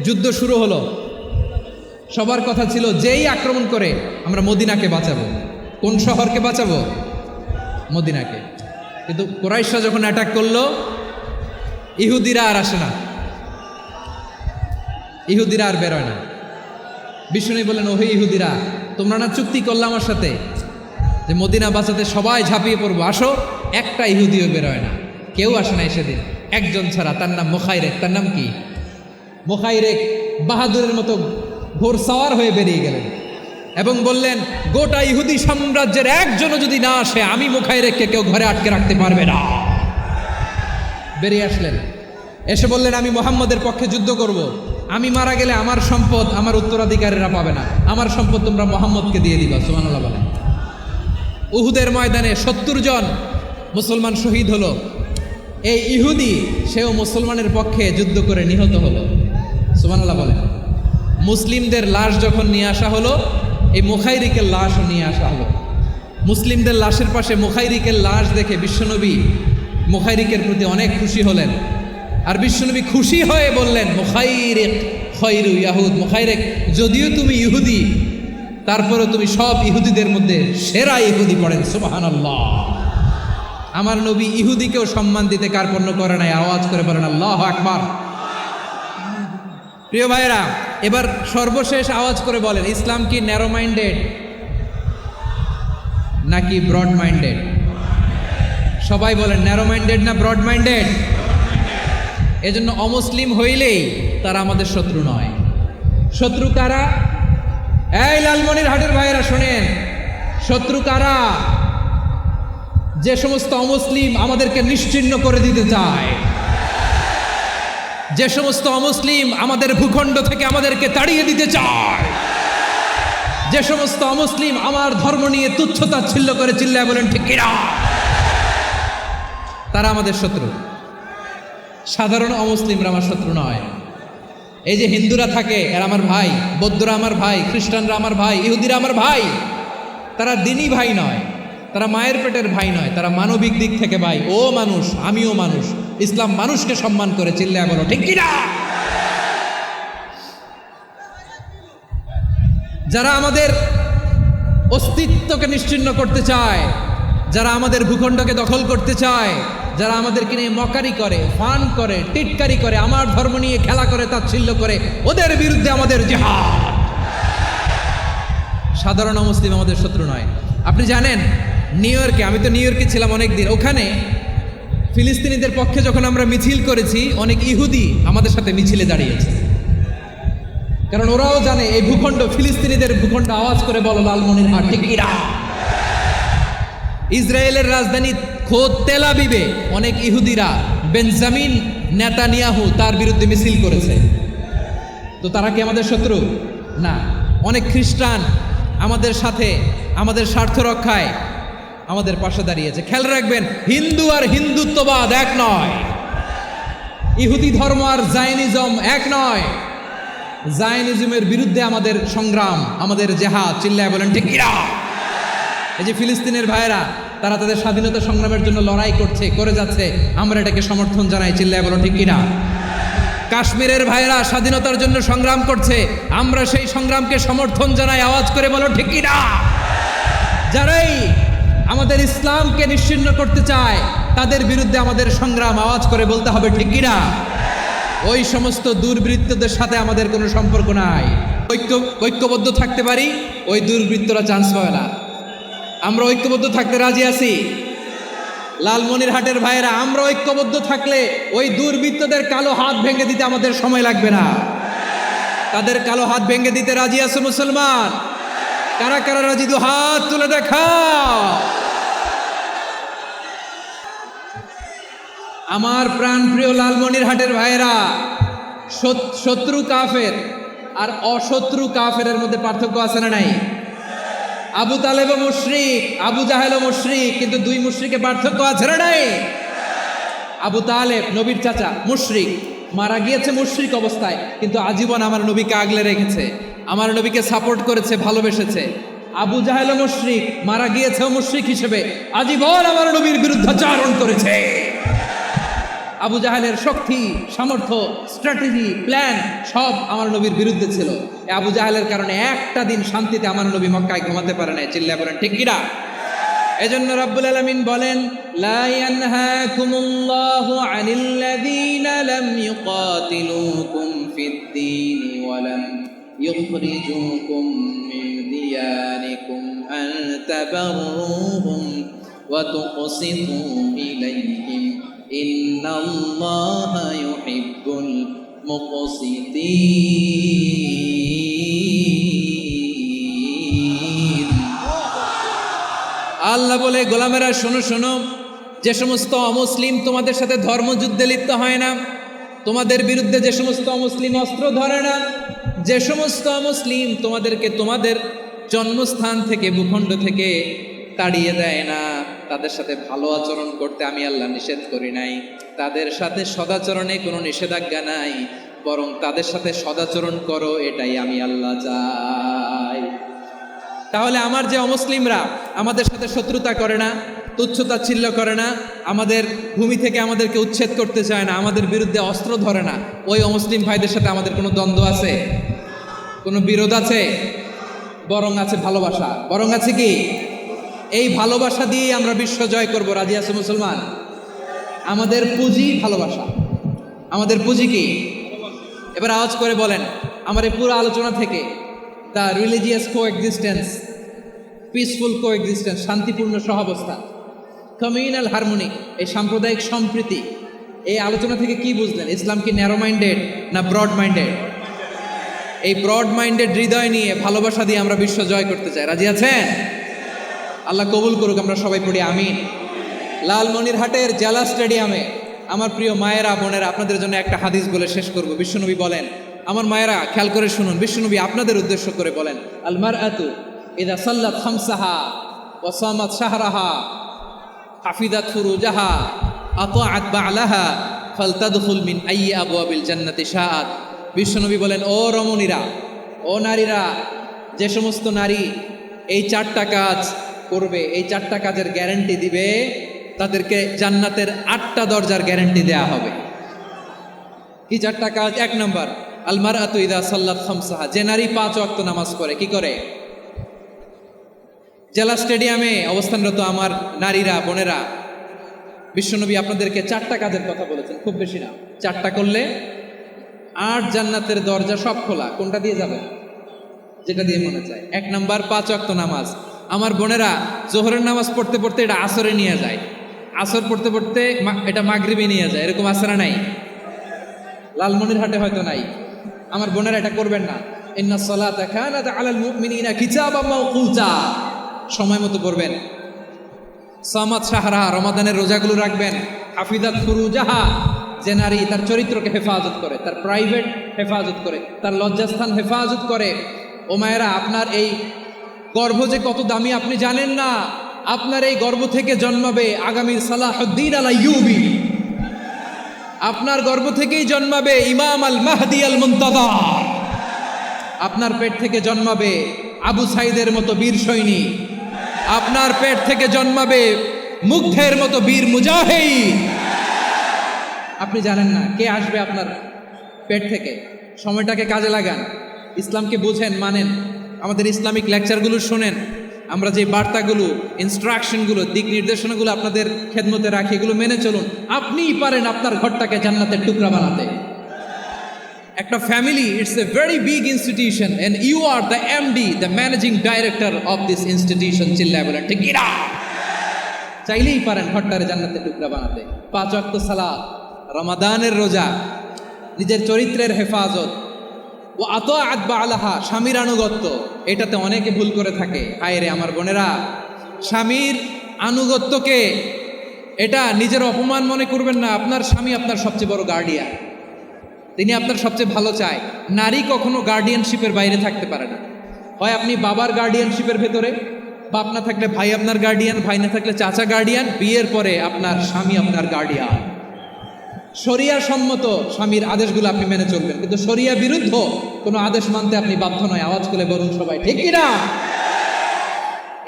যুদ্ধ শুরু হলো, সবার কথা ছিল যেই আক্রমণ করে আমরা মদিনাকে বাঁচাবো। কোন শহরকে বাঁচাবো? মদিনাকে। কিন্তু কুরাইশরা যখন অ্যাটাক করলো, ইহুদিরা আর আসে না, ইহুদিরা আর বেরোয় না। বিষ্ণু বললেন, ওহে ইহুদিরা, তোমরা না চুক্তি করলে আমার সাথে যে মদিনা বাঁচাতে সবাই ঝাঁপিয়ে পড়বো, আসো। একটা ইহুদিও বেরোয় না, কেউ আসে না সেদিন, একজন ছাড়া। তার নাম মুখাইরেক। তার নাম কি? মুখাইরেক বাহাদুরের মতো ঘোড়সাওয়ার হয়ে বেরিয়ে গেলেন এবং বললেন, গোটা ইহুদি সাম্রাজ্যের একজনও যদি না আসে, আমি মুখাইরেককে কেউ ঘরে আটকে রাখতে পারবে না। বেরিয়ে আসলেন, এসে বললেন, আমি মুহাম্মদের পক্ষে যুদ্ধ করব। আমি মারা গেলে আমার সম্পদ আমার উত্তরাধিকারীরা পাবে না, আমার সম্পদ তোমরা মুহাম্মদকে দিয়ে দিবা। সুবহানাল্লাহ বলেন। উহুদের ময়দানে 70 জন মুসলমান শহীদ হলো। এই ইহুদি, সেও মুসলমানের পক্ষে যুদ্ধ করে নিহত হলো। সুবহানাল্লাহ বলেন। মুসলিমদের লাশ যখন নিয়ে আসা হলো, এই মুখাইরিকের লাশও নিয়ে আসা হলো। মুসলিমদের লাশের পাশে মুখাইরিকের লাশ দেখে বিশ্বনবী মুখাইরিকের প্রতি অনেক খুশি হলেন। আর বিশ্বনবী খুশি হয়ে বললেন, মুখাইরিক খায়রু ইয়াহুদ। মুখাইরিক, যদিও তুমি ইহুদি, তারপরেও তুমি সব ইহুদিদের মধ্যে সেরা ইহুদি। পড়েন সুবহানাল্লাহ। আমার নবী ইহুদিকেও সম্মান দিতে কার্পণ্য করে নাই। আওয়াজ করে বলেন আল্লাহু আকবার। প্রিয় ভাইয়েরা, এবার সর্বশেষ আওয়াজ করে বলেন, ইসলাম কি ন্যারো মাইন্ডেড নাকি ব্রড মাইন্ডেড? সবাই বলেন, ন্যারো মাইন্ডেড না ব্রড মাইন্ডেড? এজন্য অমুসলিম হইলেই তারা আমাদের শত্রু নয়। শত্রু কারা? এই লালমনিরহাটের ভাইয়েরা শোনেন, শত্রু কারা? যে সমস্ত অমুসলিম আমাদেরকে নিশ্চিহ্ন করে দিতে চায়, যে সমস্ত অমুসলিম আমাদের ভূখণ্ড থেকে আমাদেরকে তাড়িয়ে দিতে চায়, যে সমস্ত অমুসলিম আমার ধর্ম নিয়ে তুচ্ছতাচ্ছিল্য করে চিল্লায় বলেন ঠিক কিনা, তারা আমাদের শত্রু। সাধারণ অমুসলিমরা আমার শত্রু নয়। এই যে হিন্দুরা থাকে এরা আমার ভাই, বৌদ্ধরা আমার ভাই, খ্রিস্টানরা আমার ভাই, ইহুদিরা আমার ভাই। তারা দিনই ভাই নয়, তারা মায়ের পেটের ভাই নয়, তারা মানবিক দিক থেকে ভাই। ও মানুষ, আমিও মানুষ, ইসলাম মানুষকে সম্মান করে চিল্লায় বলো ঠিক কিনা। যারা আমাদের অস্তিত্বকে নিশ্চিহ্ন করতে চায়, যারা আমাদের ভূখণ্ডকে দখল করতে চায়, যারা আমাদেরকে নিয়ে মকারি করে, ফান করে, টিটকারি করে, আমার ধর্ম নিয়ে খেলা করে, তাচ্ছিল্য করে, ওদের বিরুদ্ধে আমাদের জিহাদ। সাধারণ মুসলিম আমাদের শত্রু নয়। আপনি জানেন নিউ ইয়র্কে, আমি তো নিউ ইয়র্কে ছিলাম অনেকদিন, ওখানে ফিলিস্তিনিদের পক্ষে যখন আমরা মিছিল করেছি, অনেক ইহুদি আমাদের সাথে মিছিলে দাঁড়িয়েছে। কারণ ওরাও জানে এই ভূখণ্ড ফিলিস্তিনিদের ভূখণ্ড। আওয়াজ করে বলো লালমনিরহাট ঠিক কিনা। ইসরায়েলের রাজধানী খোদ তেল আবিবে অনেক ইহুদিরা বেঞ্জামিন নেতানিয়াহু তার বিরুদ্ধে মিছিল করেছে। তো তারা কি আমাদের শত্রু? না। অনেক খ্রিস্টান আমাদের সাথে আমাদের স্বার্থ রক্ষায় আমাদের পাশে দাঁড়িয়েছে। খেয়াল রাখবেন, হিন্দু আর হিন্দুত্ববাদ এক নয়, ইহুদি ধর্ম আর জায়নিজম এক নয়। জায়নিজমের বিরুদ্ধে আমাদের সংগ্রাম, আমাদের জেহাদ, চিল্লায় বলেন ঠিক কিনা। এই যে ফিলিস্তিনের ভাইয়েরা, তারা তাদের স্বাধীনতা সংগ্রামের জন্য লড়াই করছে, করে যাচ্ছে, আমরা এটাকে সমর্থন জানাই, চিল্লায় বলো ঠিক কিনা। কাশ্মীরের ভাইয়েরা স্বাধীনতার জন্য সংগ্রাম করছে, আমরা সেই সংগ্রামকে সমর্থন জানাই, আওয়াজ করে বলো ঠিক কিনা। যারাই আমাদের ইসলামকে নিশ্চিহ্ন করতে চায় তাদের বিরুদ্ধে আমাদের সংগ্রাম, আওয়াজ করে বলতে হবে ঠিক কিনা। ওই সমস্ত দুর্বৃত্তদের সাথে আমাদের কোনো সম্পর্ক নাই। ঐক্যবদ্ধ থাকতে পারি, ওই দুর্বৃত্তরা চান্স পাবে না। আমরা ঐক্যবদ্ধ থাকতে রাজি আছি। লালমনিরহাটের ভাইয়েরা, আমরা ঐক্যবদ্ধ থাকলে ওই দুর্বৃত্তদের কালো হাত ভেঙে দিতে আমাদের সময় লাগবে না। তাদের কালো হাত ভেঙে দিতে রাজি আছে মুসলমান? কারা কারা রাজি? দু হাত তুলে দেখাও। আমার প্রাণ প্রিয় লালমনিরহাটের ভাইয়েরা, শত্রু কাফের আর অশত্রু কাফেরের মধ্যে পার্থক্য আছে না নাই? আবু তালেব মুশরিক, আবু জাহেল মুশরিক, কিন্তু দুই মুশরিকে পার্থক্য আছে না নাই? আবু তালেব নবীর চাচা, মুশরিক, মারা গিয়েছে মুশরিক অবস্থায়, কিন্তু আজীবন আমার নবীকে আগলে রেখেছে, আমার নবীকে সাপোর্ট করেছে, ভালোবেসেছে। আবু জাহেল মুশরিক, মারা গিয়েছেও মুশরিক হিসেবে, আজীবন আমার নবীর বিরুদ্ধাচারণ করেছে। আবু জাহেলের শক্তি, সামর্থ্য, স্ট্র্যাটেজি, প্ল্যান সব আমার নবীর বিরুদ্ধে ছিল। আবু জাহেলের কারণে একটা দিন শান্তিতে আমার নবী মক্কায় ঘুমাতে পারে নাই, চিল্লায় বলেন ঠিক কিনা। এজন্য রব্বুল আলামিন বলেন, লা ইয়ানহাকুমুল্লাহু আনিল্লাযীনা লাম ইউকাতিলুকুম ফিদ-দীন ওয়া লাম ইউখরিজুকুম মিন দিয়ারিকুম আন তাবাররুহুম ওয়া তুকসিতু ইলাইহিম ইন্নাল্লাহা ইউহিব্বুল মুকসিতিন। আল্লাহ বলে, গোলামেরা শোনো শোনো, যে সমস্ত অমুসলিম তোমাদের সাথে ধর্মযুদ্ধে লিপ্ত হয় না, তোমাদের বিরুদ্ধে যে সমস্ত অমুসলিম অস্ত্র ধরে না, যে সমস্ত অমুসলিম তোমাদেরকে তোমাদের জন্মস্থান থেকে, ভূখণ্ড থেকে তাড়িয়ে দেয় না, তাদের সাথে ভালো আচরণ করতে আমি আল্লাহ নিষেধ করি নাই। তাদের সাথে সদাচরণে কোনো নিষেধাজ্ঞা নাই, বরং তাদের সাথে সদাচরণ করো, এটাই আমি আল্লাহ চাই। তাহলে আমার যে অমুসলিমরা আমাদের সাথে শত্রুতা করে না, তুচ্ছতাচ্ছিল্য করে না, আমাদের ভূমি থেকে আমাদেরকে উচ্ছেদ করতে চায় না, আমাদের বিরুদ্ধে অস্ত্র ধরে না, ওই অমুসলিম ভাইদের সাথে আমাদের কোনো দ্বন্দ্ব আছে? কোনো বিরোধ আছে? বরং আছে ভালোবাসা। বরং আছে কি? এই ভালোবাসা দিয়েই আমরা বিশ্ব জয় করবো। রাজি আছে মুসলমান? আমাদের পুঁজি ভালোবাসা। আমাদের পুঁজি কি? এবার আওয়াজ করে বলেন, আমার এই পুরো আলোচনা থেকে the religious coexistence, peaceful coexistence, শান্তিপূর্ণ সহাবস্থান, কমিউনাল হারমোনি, এই সাম্প্রদায়িক সম্প্রীতি, এই আলোচনা থেকে কি বুঝলেন? ইসলাম কি ন্যারো মাইন্ডেড না ব্রড মাইন্ডেড? এই ব্রড মাইন্ডেড হৃদয় নিয়ে, ভালোবাসা দিয়ে আমরা বিশ্ব জয় করতে চাই। রাজি আছেন? আল্লাহ কবুল করুক, আমরা সবাই পড়ি আমিন। লালমনিরহাটের জেলা স্টেডিয়ামে আমার প্রিয় মায়েরা বোনেরা, আপনাদের জন্য একটা হাদিস বলে শেষ করব। বিশ্বনবী বলেন, আমার মায়েরা খেয়াল করে শুনুন, বিশ্বনবী আপনাদের উদ্দেশ্য করে বলেন, আল মারআতু ইযা সাল্লাত খামসাহা ওয়া সামাত শাহরাহা হাফিজাত ফুরুজাহা আতাআত বা'লাহা ফালতাদখুল মিন আইয়ি আবওয়াবিল জান্নাতি শাআত। বিশ্বনবী বলেন, ও রমণীরা, ও নারীরা, যে সমস্ত নারী এই 4টা কাজ করবে, এই 4টা কাজের গ্যারান্টি দিবে, তাদেরকে জান্নাতের 8টা দরজার গ্যারান্টি দেয়া হবে। কি 4টা কাজ? 1 নাম্বার, আল মারআতু ইযা সাল্লাত খামসাহা, যে নারী 5 ওয়াক্ত নামাজ পড়ে। কি করে? জেলা স্টেডিয়ামে অবস্থানরত আমার নারীরা বোনেরা, বিশ্বনবী আপনাদেরকে 4টা কাজের কথা বলেছেন, খুব বেশি না। 4টা করলে 8 জান্নাতের দরজা সব খোলা। কোনটা দিয়ে যাবে? যেটা দিয়ে মনে চায়। 1 নাম্বার 5 ওয়াক্ত নামাজ। আমার বোনেরা জোহরের নামাজ পড়তে পড়তে এটা আসরে নিয়ে যায়, আসর পড়তে পড়তে এটা মাগরিবে নিয়ে যায়। এরকম আসরা নাই? লালমনিরহাটে হয়তো নাই। আমার বোনেরা এটা করবেন না। ইন্নাস সালাতা কানাত আলাল মুমিনিনা কিতাবাম মাওকুতা, সময় মতো পড়বেন। সামাত শাহরা, রমাদানের রোজাগুলো রাখবেন। হাফিজাত ফুরুজাহা, যে নারী তার চরিত্রকে হেফাজত করে, তার প্রাইভেট হেফাজত করে, তার লজ্জাস্থান হেফাজত করে। ও মায়েরা, আপনার এই গর্ভ যে কত দামি আপনি জানেন না। আপনার এই গর্ভ থেকে জন্মাবে আগামীর সালাহুদ্দিন আল আইয়ুবী। আপনার গর্ভ থেকেই জন্মাবে ইমাম আল মাহদি আল মুনতাযর। আপনার পেট থেকে জন্মাবে আবু সাইদের মতো বীর সৈনিক। আপনার পেট থেকে জন্মাবে মুগ্ধের মতো বীর মুজাহিদ। আপনি জানেন না কে আসবে আপনার পেট থেকে। সময়টাকে কাজে লাগান, ইসলামকে বুঝেন, মানেন, আমাদের ইসলামিক লেকচারগুলো শোনেন। আমরা যে বার্তাগুলো, ইনস্ট্রাকশনগুলো, দিক নির্দেশনাগুলো আপনাদের খেদমতে রাখি, এগুলো মেনে চলুন। আপনিই পারেন আপনার ঘরটাকে জান্নাতের টুকরা বানাতে। একটা family, it's a very big institution and you are the MD, the managing director of this institution. চিল্লায় বলেন ঠিক কিনা? চাইলেই পারেন ঘরটারে জান্নাতের টুকরা বানাতে। 5 ওয়াক্ত সালাত, রমাদানের রোজা, নিজের চরিত্রের হেফাজত, ও আতাআত বা'লাহা, স্বামীর আনুগত্য। এটাতে অনেকে ভুল করে থাকে। হায় রে আমার বোনেরা, স্বামীর আনুগত্যকে এটা নিজের অপমান মনে করবেন না। আপনার স্বামী আপনার সবচেয়ে বড় গার্ডিয়ান, তিনি আপনার সবচেয়ে ভালো চায়। নারী কখনো গার্ডিয়ানশিপের বাইরে থাকতে পারে না। হয় আপনি বাবার গার্ডিয়ানশিপের ভেতরে, বাপ না থাকলে ভাই আপনার গার্ডিয়ান, ভাই না থাকলে চাচা গার্ডিয়ান, বিয়ের পরে আপনার স্বামী আপনার গার্ডিয়ান। শরিয়া সম্মত স্বামীর আদেশগুলো আপনি মেনে চলবেন, কিন্তু শরিয়া বিরুদ্ধ কোনো আদেশ মানতে আপনি বাধ্য নয়। আওয়াজ করে বলুন সবাই ঠিক কিনা?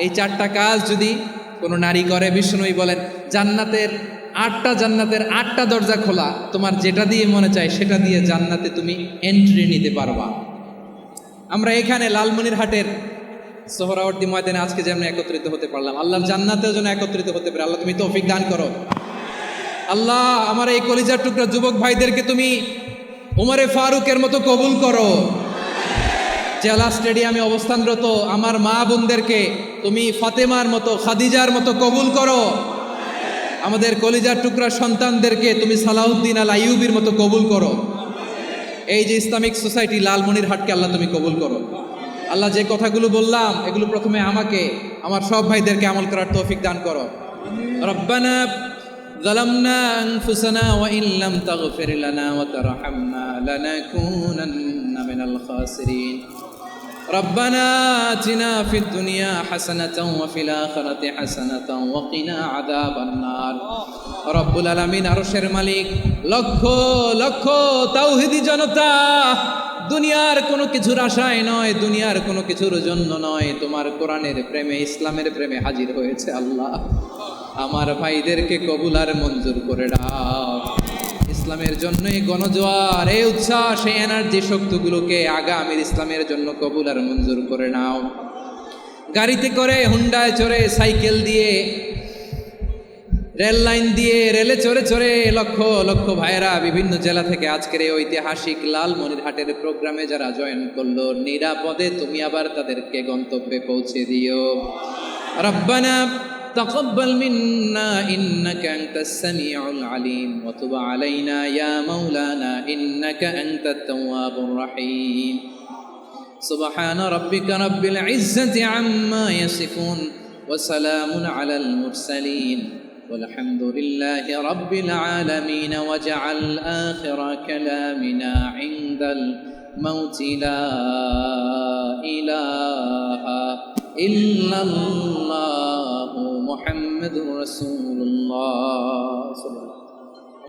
এই 4টা কাজ যদি কোনো নারী করে, বিশ্বনবী বলেন জান্নাতের 8টা দরজা খোলা। তোমার যেটা দিয়ে মনে চায় সেটা দিয়ে জান্নাতে তুমি এন্ট্রি নিতে পারবা। আমরা এখানে লালমনিরহাটের সোহরাওয়ার্দী ময়দানে আজকে যেমন একত্রিত হতে পারলাম, আল্লাহর জান্নাতেও যেন একত্রিত হতে পারে। আল্লাহ তুমি তৌফিক দান করো। আল্লাহ আমার এই কলিজার টুকরা যুবক ভাইদেরকে তুমি উমরে ফারুকের মতো কবুল করো। জেলা স্টেডিয়ামে অবস্থানরত আমার মা বোনদেরকে তুমি ফাতেমার মতো, খাদিজার মতো কবুল করো। আমাদের কলিজার টুকরা সন্তানদেরকে তুমি সালাউদ্দিন আল আইয়ুবীর মতো কবুল করো। এই যে ইসলামিক সোসাইটি লালমনিরহাটকে আল্লাহ তুমি কবুল করো। আল্লাহ যে কথাগুলো বললাম এগুলো প্রথমে আমাকে, আমার সব ভাইদেরকে আমল করার তৌফিক দান করো। রব্বানা যালামনা আনফুসানা ওয়া ইন লাম তাগফির লানা ওয়া তারহামনা লানাকুনান্না মিনাল খাসিরিন। রব্বানা আতিনা ফিদ দুনিয়া হাসানাতাও ওয়া ফিল আখিরাতি হাসানাতাও ওয়া কিনা আযাবান নার। রব্বুল আলামিন, আরশের মালিক, লক্ষ লক্ষ তাওহীদি জনতা দুনিয়ার কোনো কিছুর আশায় নয়, দুনিয়ার কোনো কিছুর জন্য নয়, তোমার কোরআনের প্রেমে, ইসলামের প্রেমে হাজির হয়েছে। আল্লাহ আমার ভাইদেরকে কবুল আর মঞ্জুর করে দাও। ইসলামের জন্য এই গণজোয়ার, এই উচ্ছ্বাস, এই এনার্জি শক্তিগুলোকে আগামীর ইসলামের জন্য কবুল আর মঞ্জুর করে নাও। গাড়িতে করে, হুন্ডায় চড়ে, সাইকেল দিয়ে, রেল লাইন দিয়ে, রেলে চড়ে চড়ে লক্ষ লক্ষ ভাইয়েরা বিভিন্ন জেলা থেকে আজকের এই ঐতিহাসিক লালমনিরহাটের প্রোগ্রামে যারা জয়েন করলো, নিরাপদে তুমি আবার তাদেরকে গন্তব্যে পৌঁছে দিও। রব্বানা তাকাব্বাল মিন্না ইন্নাকা আনতাস সামিউল আলিম ওয়া তুব আলাইনা ইয়া মাওলানা ইন্নাকা আনতাত তাওয়াবুর রহিম। সুবহান রাব্বিকা রাব্বিল ইজ্জাতি আম্মা ইয়াসিফুন وسلام على المرسلين والحمد لله رب العالمين واجعل آخر كلامنا عند الموت لا إله إلا الله محمد رسول الله